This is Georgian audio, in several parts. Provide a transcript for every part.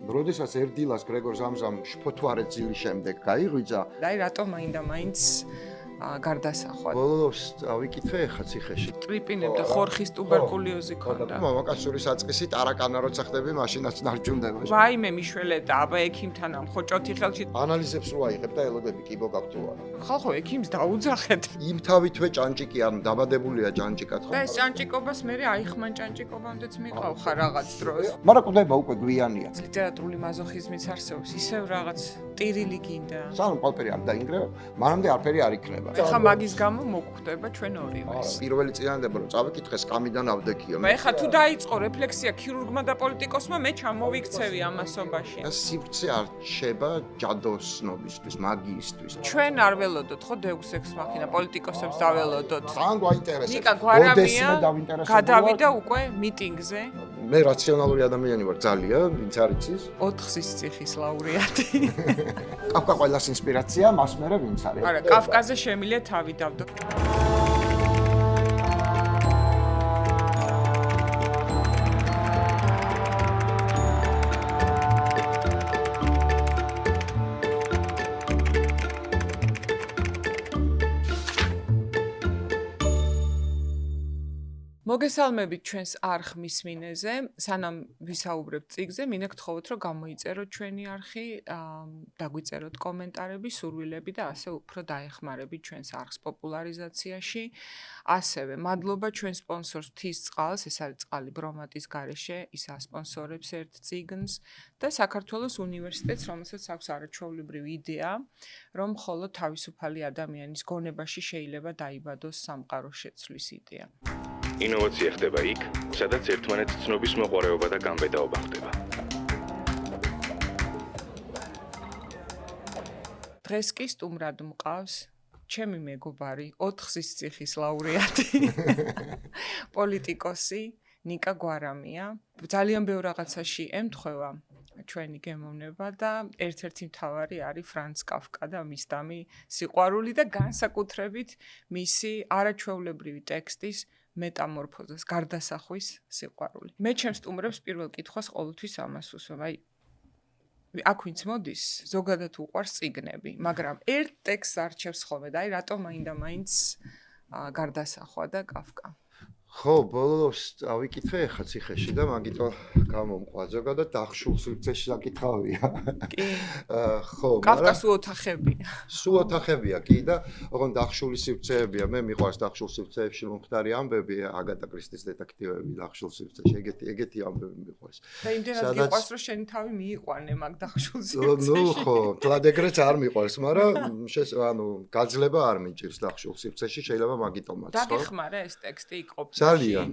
როდესაც ერთ დილას გრეგორ ზამზამ შფოთვარე ძილის შემდეგ გაიღვიძა და რატომ მაინდა-მაინც გარდასახვა. ბოლოს ავიკითხე ხა ციხეში. ტრიპინებდა ხორხის ტუბერკულოზი ქონდა. მამაკაცური საწყისი ტარაკანა როცა ხდები, მაშინაც ნარჯუნდება. ვაიმე მიშველებდა აბა ექიმთან ამ ხოჭოთი ხელში. ანალიზებს რო აიღებ და ელოდები კიბო გაქვთ თუ არა. ხალხო ექიმს დაუძახეთ. იმ თავითვე ჭანჭიკი არ დაბადებულია ჭანჭიკად ხო? და ეს ჭანჭიკობას მე აიხმან ჭანჭიკობამდეც მიყავ ხარ რაღაც დროს. მაგრამ ყდება უკვე გვიანია. ლიტერატურული მაზოხიზმიც არსებობს, ისევ რაღაც ტირილი გინდა. სანამ ყველაფერი არ დაინგრევა, მანამდე არაფერი არ იქნება. ეხა მაგის გამო მოგხვდება ჩვენ ორივეს. პირველი წინადადება რომ წავიკითხე სკამიდან ავდექიო. ეხა თუ დაიწყო რეფლექსია ქირურგმა და პოლიტიკოსმა, მე ჩამოვიქცევი ამასობაში. და სივრცე არ რჩება ჯადოსნობისთვის, მაგიისთვის. ჩვენ არ ველოდოთ ხო დეუს ექს მახინა პოლიტიკოსებს დაველოდოთ. თან გვაინტერესებს. ნიკა გვარამია გადავიდა უკვე მიტინგზე. მე რაციონალური ადამიანი ვარ ძალიან, ვინც არ იცის. 4-ის ციხის ლაურეატი. კაფკა ყველას ინსპირაცია, მას მერე ვინც არის. არა, კაფკაზე შემიძლია თავი დავდო. მოგესალმებით ჩვენს არხ მისმინეზე, სანამ ვისაუბრებთ წიგნზე, მინდა გთხოვოთ, რომ გამოიწეროთ ჩვენი არხი, დაგვიწეროთ კომენტარები, სურვილები და ასე უფრო დაეხმარებით ჩვენს არხს პოპულარიზაციაში. ასევე, მადლობა ჩვენ სპონსორს მთის წყალს, ეს არის წყალი ბრომატის გარეშე, ის ასპონსორებს ერთ წიგნს და საქართველოს უნივერსიტეტს, რომელსაც აქვს არაჩვეულებრივი იდეა, რომ მხოლოდ თავისუფალი ადამიანის გონებაში შეიძლება დაიბადოს სამყაროს შეცვლის იდეა. ინოვაცია ხდება იქ, სადაც ერთმანეთს ცნობის მოყვარეობა და გამბედაობა ხდება. დღეს კი სტუმრად მყავს ჩემი მეგობარი, 4-ის ციხის ლაურეატი, პოლიტიკოსი ნიკა გვარამია. ძალიან ბევრ რაღაცაში ემთხვევა ჩვენი გემოვნება და ერთ-ერთი მთავარი არის ფრანც კაფკა და მის დამი სიყვარული და განსაკუთრებით მისი არაჩვეულებრივი ტექსტის მეტამორფოზას, გარდასახვის სიყვარული. მე ჩემს სტუმრებს პირველ კითხვას ყოველთვის ამას ვუსვამ, აი აქ ვინც მოდის, ზოგადად უყვარს წიგნები, მაგრამ ერთ ტექსტს არჩევს ხოლმე და აი რატომ მაინდა-მაინც გარდასახვა და კაფკა. ხო, ბოლოს ავიკითხე ხა ციხეში და მაგიტო გამომყვა ზოგადად დახშულ სივრცეში საკითხავია. კი. ხო, კაფკა სულ ოთახებია. სულ ოთახებია კი და ოღონდ დახშული სივრცეებია. მე მიყვარს დახშულ სივრცეებში მომხდარი ამბები, აგატა კრისტის დეტექტივები დახშულ სივრცეში, ეგეთი ამბები მიყვარს. და იმდენად გიყვარს, რომ შენი თავი მიიყვანე მაგ დახშულ სივრცეში. ნუ ხო, თლად ეგრეც არ მიყვარს, მაგრამ გაძლება არ მიჭირს დახშულ სივრცეში, შეიძლება მაგიტომაც, ხო? დაგეხმარა ეს ტექსტი იყოფა. ძალიან,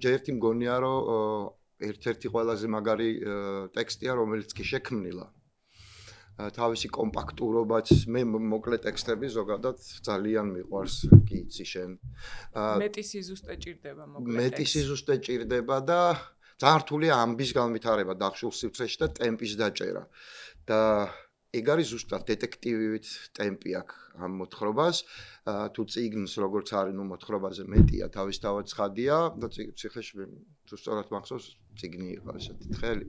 ერთი მგონია, რომ ერთ-ერთი ყველაზე მაგარი ტექსტია, რომელიც კი შექმნილა. თავისი კომპაქტურობაც, მე მოკლე ტექსტები ზოგადად ძალიან მიყვარს, კი იცი შენ. მეტი სიზუსტე ჭირდება მოკლე ტექსტი. მეტი სიზუსტე ჭირდება და ძალიან რთულია ამბის განვითარება დახშულ სივრცეში და ტემპის დაჭერა. და ეგ არის ზუსტად დეტექტივით ტემპი აქვს ამ მოთხრობას. თუ წიგნს როგორც არის, ნუ მოთხრობაზე მეტია, თავისთავად ცხადია და ციხეში თუ სწორად მახსოვს, წიგნი იყო ესეთი თხელი.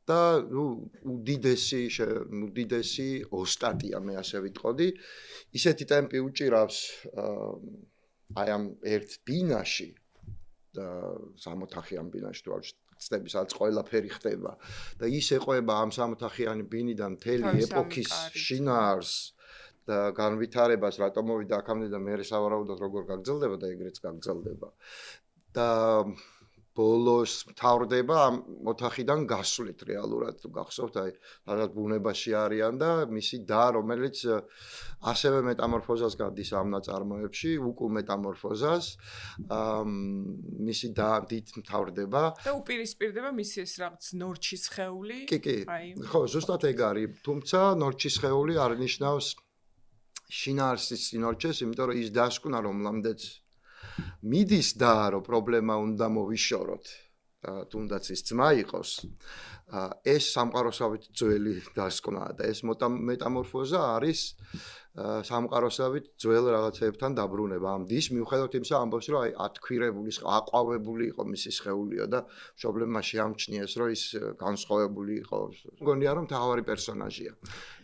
და ნუ უდიდესი ოსტატია, მე ასე ვიტყოდი. ისეთი ტემპი უჭირავს აი ამ ერთ ბინაში და 60-იან ბინაში თუ არ ცდები, სადაც ყველაფერი ხდება და ის ეყვება ამ 60-იანი ბინიდან მთელი ეპოქის შინაარს და განვითარებას, რატომ მოვიდა აქამდე და მე სავარაუდოდ როგორ გაგრძელდება და ეგრეც გაგრძელდება. და ბოლოს მთავრდება ამ ოთახიდან გასვლით რეალურად, თუ გახსოვთ, აი, რაღაც ბუნებაში არიან და მისი და, რომელიც ასევე მეტამორფოზას გადის ამ ნაწარმოებში, უკულ მეტამორფოზას, მისი და დიდ მთავრდება და უპირისპირდება მისი ეს რაღაც ნორჩი სხეული. კი. ხო, ზუსტად ეგ არის, თუმცა ნორჩი სხეული არ ნიშნავს შინაარსის სინორჩეს, იმიტომ რომ ის დასკვნა რომ ლამდეც მიდის და რომ პრობლემა უნდა მოვიშოროთ. თუნდაც ის ძმა იყოს, ეს სამყაროსავით ძველი დასკვნა და ეს მეტამორფოზა არის სამყაროსავით ძველ რაღაცებთან დაბრუნება. ამდის მიუხედავად იმისა ამბობს, რომ აი ათქვირებული, აყვავებული იყო მისი სხეულიო და პრობლემაში ამჩნიეს, რომ ის განსხვავებული იყო. მგონია რომ მთავარი პერსონაჟია.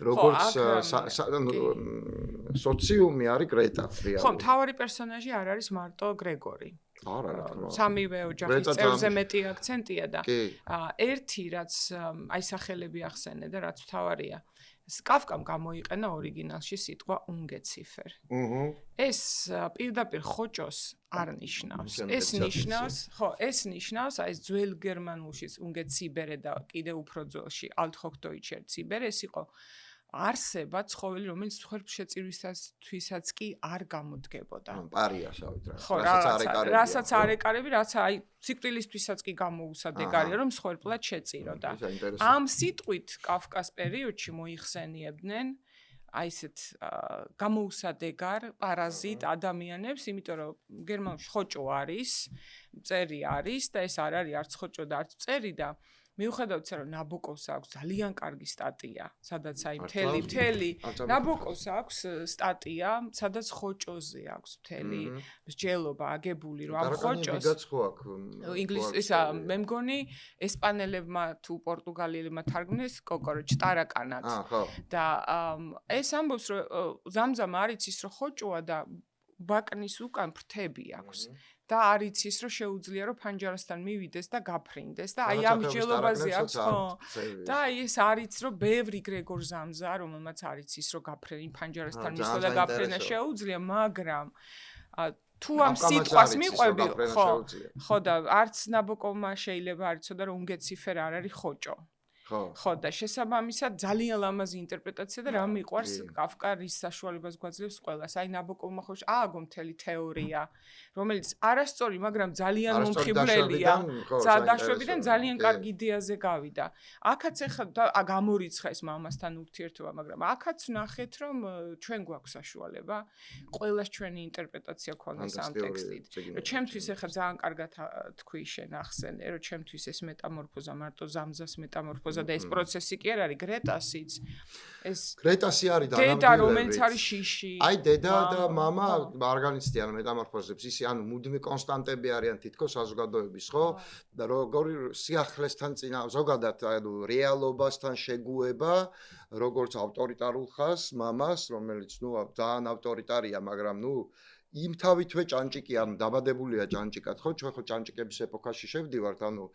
როგორც სოციუმი არის გრეტა. ხო, მთავარი პერსონაჟი არ არის მარტო გრეგორი. არა, რა თქმა უნდა. სამივე ოჯახის წევრზე მეტი აქცენტია და ერთი რაც აი სახელები ახსენე და რაც მთავარია. კაფკამ გამოიყენა ორიგინალში სიტყვა ungeziefer. ეს პირდაპირ ხოჭოს არ ნიშნავს. ეს ნიშნავს აი ეს ძველ გერმანულში ungeziefer და კიდე უფრო ძველში althochdeutsch zieber ეს იყო არსება ცხოველი, რომელიც ხერხშეწირვისთვისაც კი არ გამოდგებოდა. პარიაშავით რა. რასაც არ ეკარები, რაც აი სიკვდილისთვისაც კი გამოუსადეგარია, რომ მსხვერპლად შეწიროდა. ამ სიტყვით კაფკას პერიოდში მოიხსენიებდნენ აი ესეთ გამოუსადეგარ პარაზიტ ადამიანებს, იმიტომ რომ გერმანულში ხოჭო არის, მწერი არის და ეს არ არის არც ხოჭო და არც მწერი და მიუხედავად იმისა, რომ ნაბოკოვს აქვს ძალიან კარგი სტატია, სადაც აი მთელი ნაბოკოვს აქვს სტატია, სადაც ხოჭოზე აქვს მთელი მსჯელობა აგებული, რომ ამ ხოჭოს ინგლისის მე მგონი ესპანელებმა თუ პორტუგალიელებმა თარგმნეს კოკოროჩ ტარაკანად და ეს ამბობს, რომ ზამზამ არ იცის, რომ ხოჭოა და ბაკნის უკან ფრთები აქვს. და არ იცის, რომ შეუძლია, რომ ფანჯარასთან მივიდეს და გაფრინდეს და აი ამ მსჯელობაზე აქვს ხო? და აი ეს არის, რომ ბევრი გრეგორ ზამზა, რომელმაც არ იცის, რომ გაფრენი ფანჯარასთან მისვლა და გაფრენა შეუძლია, მაგრამ თუ ამ სიტყვას მიყვები, ხო და არც ნაბოკოვმა შეიძლება არ იცოდა, რომ ungeziefer არ არის ხოჭო. ხო და შესაბამისად ძალიან ლამაზი ინტერპრეტაცია და რა მიყვარს კაფკა რის საშუალებას გვაძლევს ყველას. აი ნაბოკოვმა ხო ააგო მთელი თეორია, რომელიც არასწორი, მაგრამ ძალიან მომხიბვლელია. დაშვებიდან ძალიან კარგი იდეაზე გავიდა. აქაც ეხლა გამორიცხა ეს მამასთან ურთიერთობა, მაგრამ აქაც ნახეთ, რომ ჩვენ გვაქვს საშუალება ყველას ჩვენი ინტერპრეტაცია ქონდეს ამ ტექსტით. რომ ჩემთვის ეხლა ძალიან კარგად თქვი შენ ახსენე, რომ ჩემთვის ეს მეტამორფოზა მარტო ზამზას მეტამორფოზა და ეს პროცესი კი არ არის გრეტასიც ეს გრეტასი არის და დედა რომელიც არის შიში აი დედა და მამა არ განიცდიან მეტამორფოზებს ისე ანუ მუდმივი კონსტანტები არიან თითქოს საზოგადოების ხო და როგორი სიახლესთან წინა ზოგადად ანუ რეალობასთან შეგუება როგორც ავტორიტარულ ხაზს მამას რომელიც ნუ ძალიან ავტორიტარია მაგრამ ნუ იმ თავითვე ჭანჭიკი ამ დაბადებულია ჭანჭიკად ხო ჩვენ ხო ჭანჭიკების ეპოქაში შევდივართ ანუ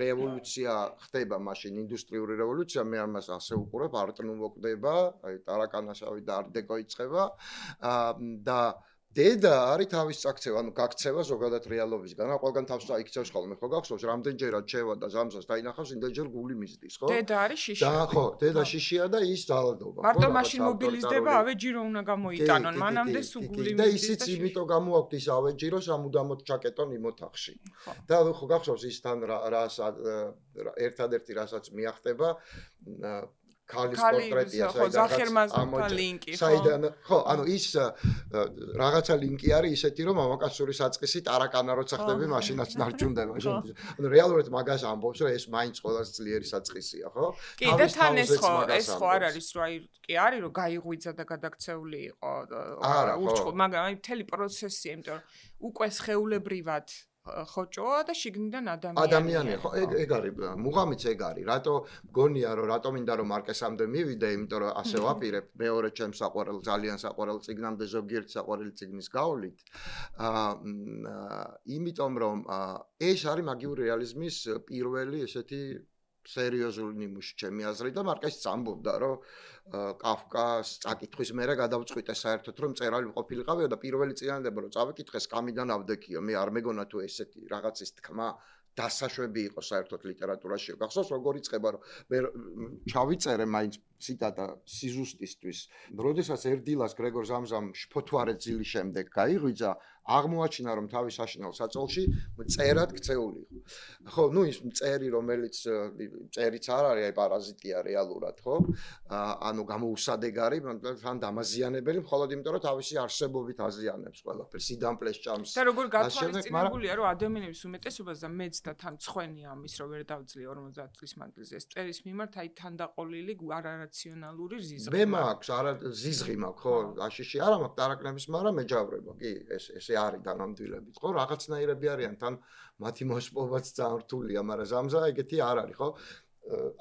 რევოლუცია ხდება მაშინ ინდუსტრიული რევოლუცია მე ამას ასე უყურებ არტ-ნუვო ხდება აი ტარაკანაშავი და არტ-დეკო იწყება და დედა არის თავის წაქცევა, ანუ გაქცევა ზოგადად რეალობისგან. რა ყველგან თავს აიქცევს ხოლმე, ხო გახსოვს, რამდენჯერად შევა და ზამზას დაინახავს, იმდენჯერ გული მისდის, ხო? დედა არის შიში. და ხო, დედა შიშია და ის ძალადობა, ხო? მარტო მაშინ მობილიზდება, ავეჯი რომ უნდა გამოიტანონ, მანამდე სულ გული მისდის და ისიც იმიტომ გამოაქვთ ის ავეჯი, რომ სამუდამოდ ჩაკეტონ იმ ოთახში. და ხო გახსოვს ის თან ერთადერთი რასაც მიახტება ქალის პორტრეტია საიდან ლინკი საიდან ხო ანუ ის რაღაცა ლინკი არის ისეთი რომ მამაკაცური საწყისი ტარაკანა როცა ხდები მაშინაც ნარჩუნდება ანუ რეალურად მაგას ამბობს რომ ეს მაინც ყველაზე ძლიერი საწყისია ხო კი და თან ეს ხო არ არის რომ აი კი არის რომ გაიღვიძა და გადაქცეული იყო ურჩხო მაგრამ აი მთელი პროცესია იმიტომ რომ უკვე სხეულებრივად ხოჭოა და შიგნიდან ადამიანია ხო ეგ არის მუღამიც ეგ არის რატო გონია რომ რატო მინდა რომ მარკესამდე მივიდე იმიტომ რომ ასე ვაპირებ მეორე ჩემს საყვარელ ძალიან საყვარელ წიგნამდე ზოგიერთ საყვარელი წიგნის გავლით იმიტომ რომ ეს არის მაგიური რეალიზმის პირველი ესეთი სერიოზული ნიმუში ჩემი აზრით და მარკესიც ამბობდა რომ კაფკას წაკითხვის მერე გადავწყვიტე საერთოდ რომ მწერალი ყოფილიყავი და პირველი წინადადება რომ წავიკითხე სკამიდან ავდექიო მე არ მეგონა თუ ესეთი რაღაცის თქმა დასაშვები იყო საერთოდ ლიტერატურაში გახსოვს როგორ იწყება რომ მე ჩავიწერე მაინც ციტატა სიზუსტისთვის როდესაც ერთ დილას გრეგორ ზამზამ შფოთვარე ძილის შემდეგ გაიღვიძა აღმოაჩინა რომ თავის საშინაო საწოლში მწერად ქცეული იყო. ხო, ნუ ის მწერი რომელიც მწერიც არ არის, აი პარაზიტია რეალურად, ხო? ანუ გამოუსადეგარი, თან დამაზიანებელი, მხოლოდ იმიტომ რომ თავისი არსებობით აზიანებს ყველაფერს, სიდამპლეს ჭამს. და როგორ გათვალისწინებულია რომ ადამიანების უმეტესობას და მეც და თან მცხვენია ამის რომ ვერ დავძლი 50 წლის მანძილზე ეს წერის მიმართ აი თანდაყოლილი არარაციონალური ზიზღი. მე მაქვს არა ზიზღი მაქვს, ხო, აშიში არა მაქვს ტარაკნების, მაგრამ მეჯავრება, კი, ესე არის დანამდვილებით, ხო, რაღაცნაირები არიან, თან მათი მოშპობაც ძალიან რთულია, მაგრამ ზამზა ეგეთი არ არის, ხო?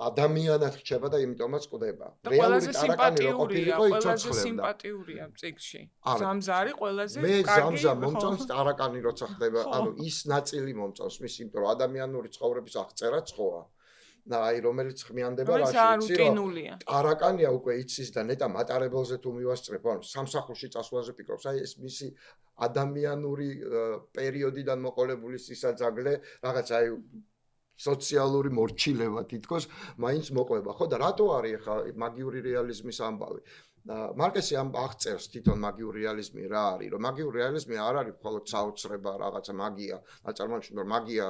ადამიანად რჩება და იმიტომაც კვდება. რეალური ტარაკანი რო ყოფილიყო, იცოცხლება. სიმპათიურია წიგში. ზამზა არის ყველაზე კარგი. მე ზამზა მომწონს ტარაკანი როცა ხდება, ანუ ის ნაწილი მომწონს მის, იმიტომ რომ ადამიანური ცხოვრების აღწერა ცხოა. და აი რომელიც ხმიანდება რაში, ტარაკანია უკვე იცის და ნეტა მატარებელზე თუ მივასწრებ, ანუ სამსახურში წასვლაზე ფიქრობს, აი ეს მისი ადამიანური პერიოდიდან მოყოლებული სისაძაგლე, რაღაც აი სოციალური მორჩილება თითქოს მაინც მოყვება, ხო და რატო არის ახლა მაგიური რეალიზმის ამბავი? მარკესი ამ აღწერს თვითონ მაგიური რეალიზმი რა არის, რომ მაგიური რეალიზმი არ არის მხოლოდ საოცრება, რაღაცა მაგია, ნაწარმოებში, რომ მაგია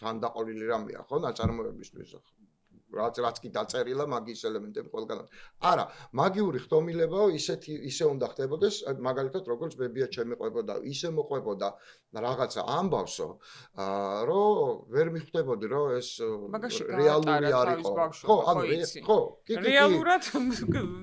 თან დაყოლილი რამეა, ხო, ნაწარმოებისთვის. რაც კი დაწერილა მაგიის ელემენტები ყველგან. არა, მაგიური ხდომილებაო ისე უნდა ხდებოდეს, მაგალითად როგორც ბებია ჩემი ყვებოდა, ისე მოყვებოდა რაღაცა ამბავსო, რომ ვერ მიხვდებოდი, რომ ეს რეალური არისო. ხო, ანუ ხო, კი. რეალურად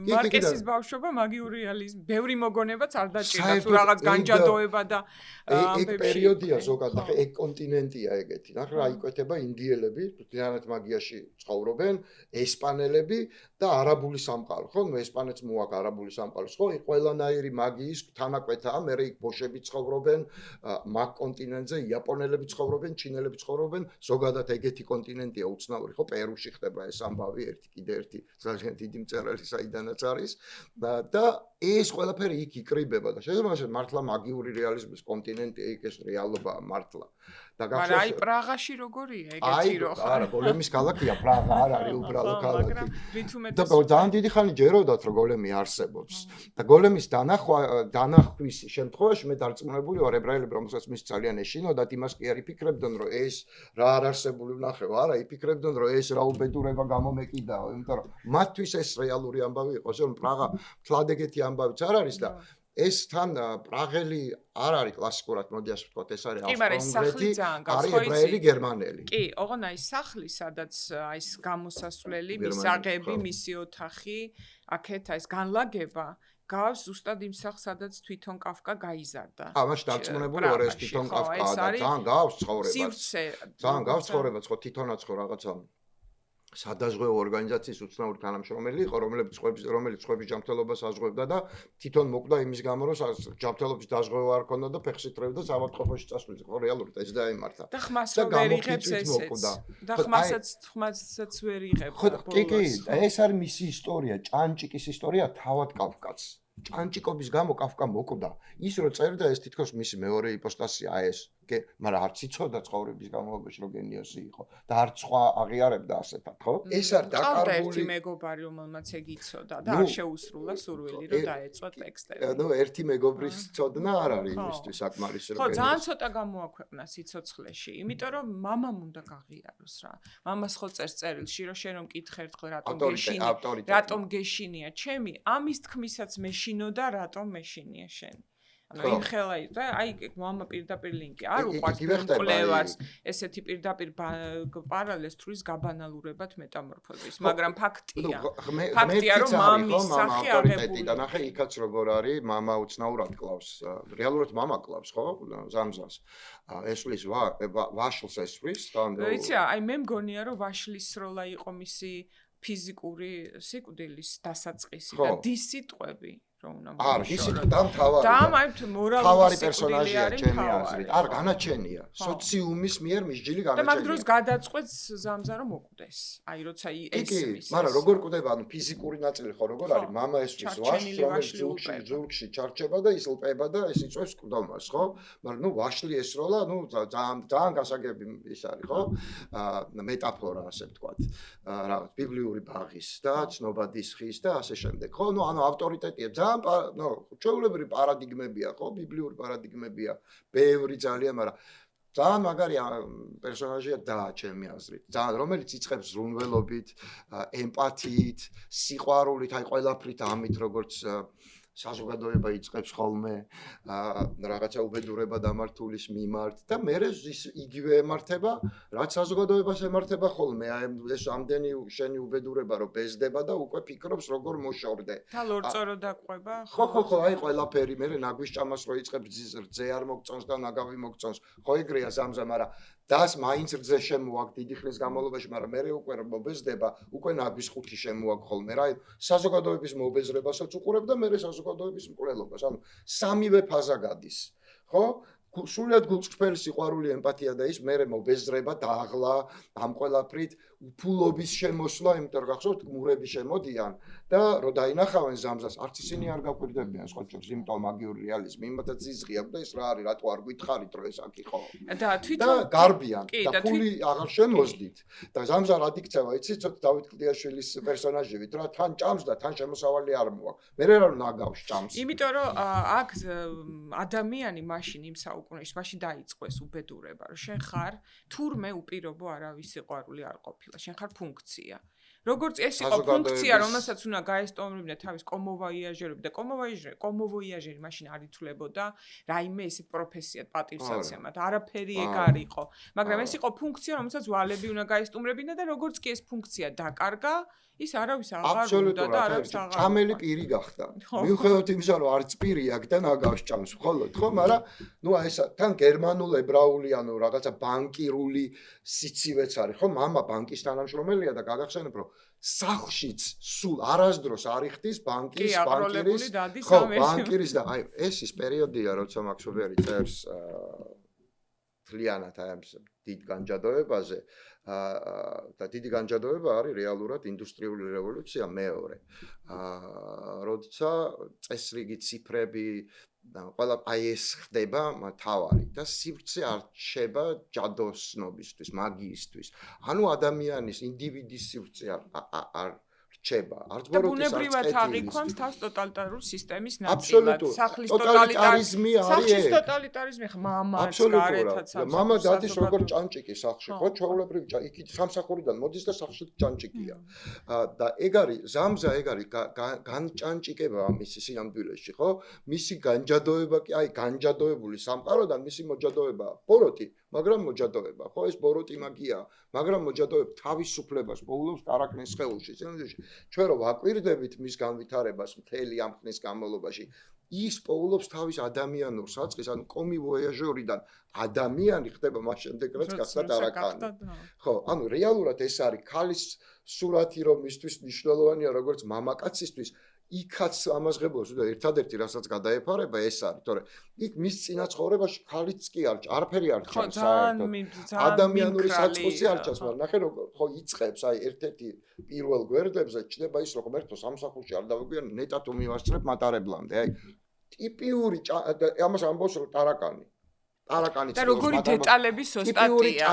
მარკესის ბავშვობა მაგიური რეალიზმი, ბევრი მოგონებაც არ დაჭირდა, თუ რაღაც განჯადოება და ეგ პერიოდია ზოგადად, ეგ კონტინენტია ეგეთი. ნახე რა იკვეთება ინდიელები, მთლიანად მაგიაში ცხოვრობენ, ესპანელები და არაბული სამყარო, ხო? ნუ ესპანეთს მოაქვს არაბული სამყარო, ხო? ყველანაირი მაგიის თანაკვეთაა, მე იქ ბოშები ცხოვრობენ, მაგ კონტინენტზე იაპონელები ცხოვრობენ, ჩინელები ცხოვრობენ, ზოგადად ეგეთი კონტინენტია უცნაური, ხო? პერუში ხდება ეს ამბავი, ერთი ძალიან დიდი მწერალი საიდანაც არის და ეს ყველაფერი იქ იკრიბება და შესაძლოა მართლა მაგიური რეალიზმის კონტინენტია, იქ ეს რეალობაა მართლა. და გახსოვს მაგრამ აი პრაღაში როგორია ეგეთი რო ხარ? არა, გოლემის ქალაქია პრაღა, არ არის უბრალო ქალაქი. და ძალიან დიდი ხანი ჯეროდათ რომ გოლემი არსებობს. და გოლემის დანახვის შემთხვევაში მე დარწმუნებული ვარ ებრაელები, რომელსაც მის ძალიან ეშინოდათ, იმას კი არ იფიქრებდნენ, რომ ეს რა არ არსებული ვნახევ, არა, იფიქრებდნენ, რომ ეს რა უბედურება გამომეკიდაო, იმიტომ რომ მათთვის ეს რეალური ამბავი იყო, რომ პრაღა თლად ეგეთი ამბავიც არ არის და ეს თან პრაღელი არ არის კლასიკურად, მოდი ასე ვთქვათ, ეს არის ავსტრიელი, არის ებრაელი, გერმანელი. კი, ოღონ აი სახლი, სადაც აი ეს გამოსასვლელი, მისაღები, მისი ოთახი, აქეთ აი ეს განლაგება გავს ზუსტად იმ სახლს, სადაც თვითონ კაფკა გაიზარდა. მაშინ დარწმუნებული ვარ, ეს თვითონ კაფკაა და ძალიან გავს ცხოვრებას. ძალიან გავს ცხოვრებას, ხო თვითონაც ხო რაღაცა სადაზღვევო ორგანიზაციის უცნაური თანამშრომელი იყო, რომელიც სხვების ჯანმრთელობას აზღვევდა და თვითონ მოკვდა იმის გამო, რომ ჯანმრთელობის დაზღვევა არ ქონდა და ფეხს ითრევდა სამართყოფოში წასვლაზე. ხო, რეალურად ეს დაემართა. და ხმას ვერ იღებს ესეც. და ხმასაც ვერ იღებს. კი, ეს არის მისი ისტორია, ჭანჭიკის ისტორია თავად კაფკაც. ჭანჭიკობის გამო კაფკა მოკვდა. ის რო წერდა ეს თითქოს მისი მეორე იპოსტასია ეს. მაგრამ არც იცოდა ცხოვრების განმავლობაში რომ გენიოსი იყო და არც სხვა აღიარებდა ასეთად, ხო? ეს არ დაკარგული ერთი მეგობარი, რომელმაც ეგ იცოდა და არ შეუსრულა სურვილი რომ დაეწვა ტექსტები. ნუ ერთი მეგობრის ცოდნა არ არის იმისთვის საკმარისი რომ ხო, ძალიან ცოტა გამოაქვეყნა სიცოცხლეში, იმიტომ რომ მამამ უნდა გაღიაროს რა. მამას ხო წერს წერილში, რომ შენ რომ მკითხე ერთხელ რატომ გეშინია ჩემი, ამის თქმისაც მეშინო და რატომ მეშინია შენ. იმ ხელა და აი მამა პირდაპირ ლინკი არ უყვარს კვლევარს ესეთი პირდაპირ პარალელს თulis გაბანალურებად მეტამორფოზის მაგრამ ფაქტია რომ მამის სახე აღებული და ნახე იქაც როგორ არის მამა უცნაურად კლავს რეალურად მამა კლავს ხო ზამზას ესვლის ვაშლს ესვლის ვიცი აი მე მგონია რომ ვაშლის როლა იყო მისი ფიზიკური სიკვდილის დასაწყისი და დისიტყვები არ ისე დამთავარი და ამით მორალური პერსონაჟია ჩემი აზრით არ განაჩენია სოციუმის მიერ მსჯილი განაჩენია და მაგ დროს გადაწყვეტს ზამზა რომ მოკვდეს აი როცა ესმის მაგრამ როგორ კვდება ანუ ფიზიკური ნაწილი ხო როგორ არის მამა ესვის ვაშლი რომელიც ზურგში ჩარჩება და ის ლპება და ეს იწვევს კვდომას ხო მაგრამ ნუ ვაშლი ესროლა ნუ ძალიან გასაგები ის არის ხო მეტაფორა ასე ვთქვათ რაღაც ბიბლიური ბაღის და ცნობადის ხის და ასე შემდეგ ხო ნუ ანუ ავტორიტეტია ჩვეულებრივი პარადიგმებია, ხო, ბიბლიური პარადიგმებია, ბევრი ძალიან, მაგრამ ძალიან მაგარი პერსონაჟია და ჩემი აზრით. ძალიან რომელიც იწყებს ზრუნველობით, ემპათიით, სიყვარულით, აი ყველაფრით ამით როგორც საზოგადოება იწყებს ხოლმე რაღაცა უბედურება დამართულის მიმართ და მერე იგივე ემართება, რაც საზოგადოებას ემართება ხოლმე, აი ეს ამდენი შენი უბედურება რომ ბეზდება და უკვე ფიქრობს როგორ მოშორდე. და ლორწორო დაყვება. ხო, აი ყველაფერი მერე ნაგვის ჭამას რო იწყებს რძე არ მოგწონს და ნაგავი მოგწონს. ხო ეგრეა ზამზა, მაგრამ დას მაინც რძე შემოაქვს დიდი ხნის განმავლობაში, მაგრამ მერე უკვე მობეზდება, უკვე ნაგვის ხუთი შემოაქვს ხოლმე რა. საზოგადოების მობეზრებასაც უყურებ და მერე საზოგადოების მკვლელობას. ანუ სამივე ფაზა გადის. ხო? სულად გულწრფელი სიყვარული, ემპათია და ის მერე მობეზრება, დააღლა, ამ ყველაფრით უფულობის შემოსვლა, იმიტომ რომ გახსოვთ, გმურები შემოდიან და რო დაინახავენ ზამზას, არც ისინი არ გაკვირდებიან სხვა ჩვენს, იმიტომ მაგიური რეალიზმი, იმათაც იზღი აქვს და ეს რა არის, რატო არ გითხარით, რომ ეს აქ იყო. და თვითონ გარბიან და ფული აღარ შემოსდით. და ზამზა რად იქცევა, იცი, ცოტა დავით კლდიაშვილის პერსონაჟივით, რა თან ჭამს და თან შემოსავალი არ მოაქვს. მერე რა ნაგავს ჭამს. იმიტომ რომ აქ ადამიანი მაშინ იმ საუკუნეში მაშინ დაიწყეს უბედურება, რომ შენ ხარ თურმე უპირობო არავის სიყვარული არ ყოფილა. შენ ხარ ფუნქცია. როგორც ეს იყო ფუნქცია, რომელსაც უნდა გაესტუმრებინა თავის კომოვოიაჟერები და კომოვოიაჟერი მაშინ არ ითვლებოდა რაიმე ეს პროფესიად პატივსაცემად. არაფერი ეგ არ იყო. მაგრამ ეს იყო ფუნქცია, რომელსაც ვალები უნდა გაესტუმრებინა და როგორც კი ეს ფუნქცია დაკარგა, ის არავის აღარ უნდა და არავის აღარ. ჭამელი პირი გახდა. მიუხედავად იმისა, რომ არც პირი აქვს და ნაგავს ჭამს მხოლოდ, ხო, მაგრამ ნუ აი ეს თან გერმანულ ებრაული ანუ რაღაცა ბანკირული სიცივეც არის, ხო, мама ბანკის თანამშრომელია და გაგახსენებ, რომ სახლშიც სულ არასდროს არ იხდის ბანკის ბანკირის, ხო, ბანკირის და აი ეს ის პერიოდია, როცა მაქსველი წერს თლიანად აი ამ დიდ განჯადოებაზე და დიდი განჯადოება არის რეალურად ინდუსტრიული რევოლუცია მეორე. როცა წესრიგი ციფრები და ყველა აი ეს ხდება თავარი და სივრცე არ რჩება ჯადოსნობისთვის, მაგიისთვის. ანუ ადამიანის ინდივიდის სივრცე არ რჩება. არც ბოროტის არც ბუნებრივად აღიქვამს თავს ტოტალიტარული სისტემის ნაწილად. სახლის ტოტალიტარიზმი არის. სახლის ტოტალიტარიზმი ხა მამაც გარეთაც აქვს. მამა დადის როგორ ჭანჭიკი სახლში, ხო, ჩვეულებრივი იქით სამსახურიდან მოდის და სახლში ჭანჭიკია. და ეგ არის ზამზა, ეგ არის განჭანჭიკება მისი სინამდვილეში, ხო? მისი განჯადოება კი, აი განჯადოებული სამყაროდან მისი მოჯადოება, ბოროტი, მაგრამ მოჯადოება, ხო, ეს ბოროტი მაგია, მაგრამ მოჯადოება თავისუფლებას პოულობს კარაკნის სხეულში, სინამდვილეში. ჩვენ რო ვაკვირდებით მის განვითარებას მთელი ამ ხნის განმავლობაში, ის პოულობს თავის ადამიანურ საწყის, ანუ კომივოიაჟორიდან ადამიანი ხდება მას შემდეგ, რაც გახდა ტარაკანი. ხო, ანუ რეალურად ეს არის ქალის სურათი, რომ მისთვის მნიშვნელოვანია, როგორც მამაკაცისთვის. იქაც ამაზღებელს და ერთადერთი რასაც გადაეფარება ეს არის, თორე იქ მის წინა ცხოვრებაში ხალიც კი არაფერი არ ჩანს საერთოდ. ადამიანური საწყისი არ ჩანს, მაგრამ ნახე რომ ხო იწყებს, აი ერთ-ერთი პირველ გვერდებზე ჩნდება ის რომ ღმერთო სამსახურში არ დავიგვიან ნეტად უმივასწრებ მატარებლამდე. აი ტიპიური ამას ამბობს რომ ტარაკანი და როგორი დეტალები სოსტატია.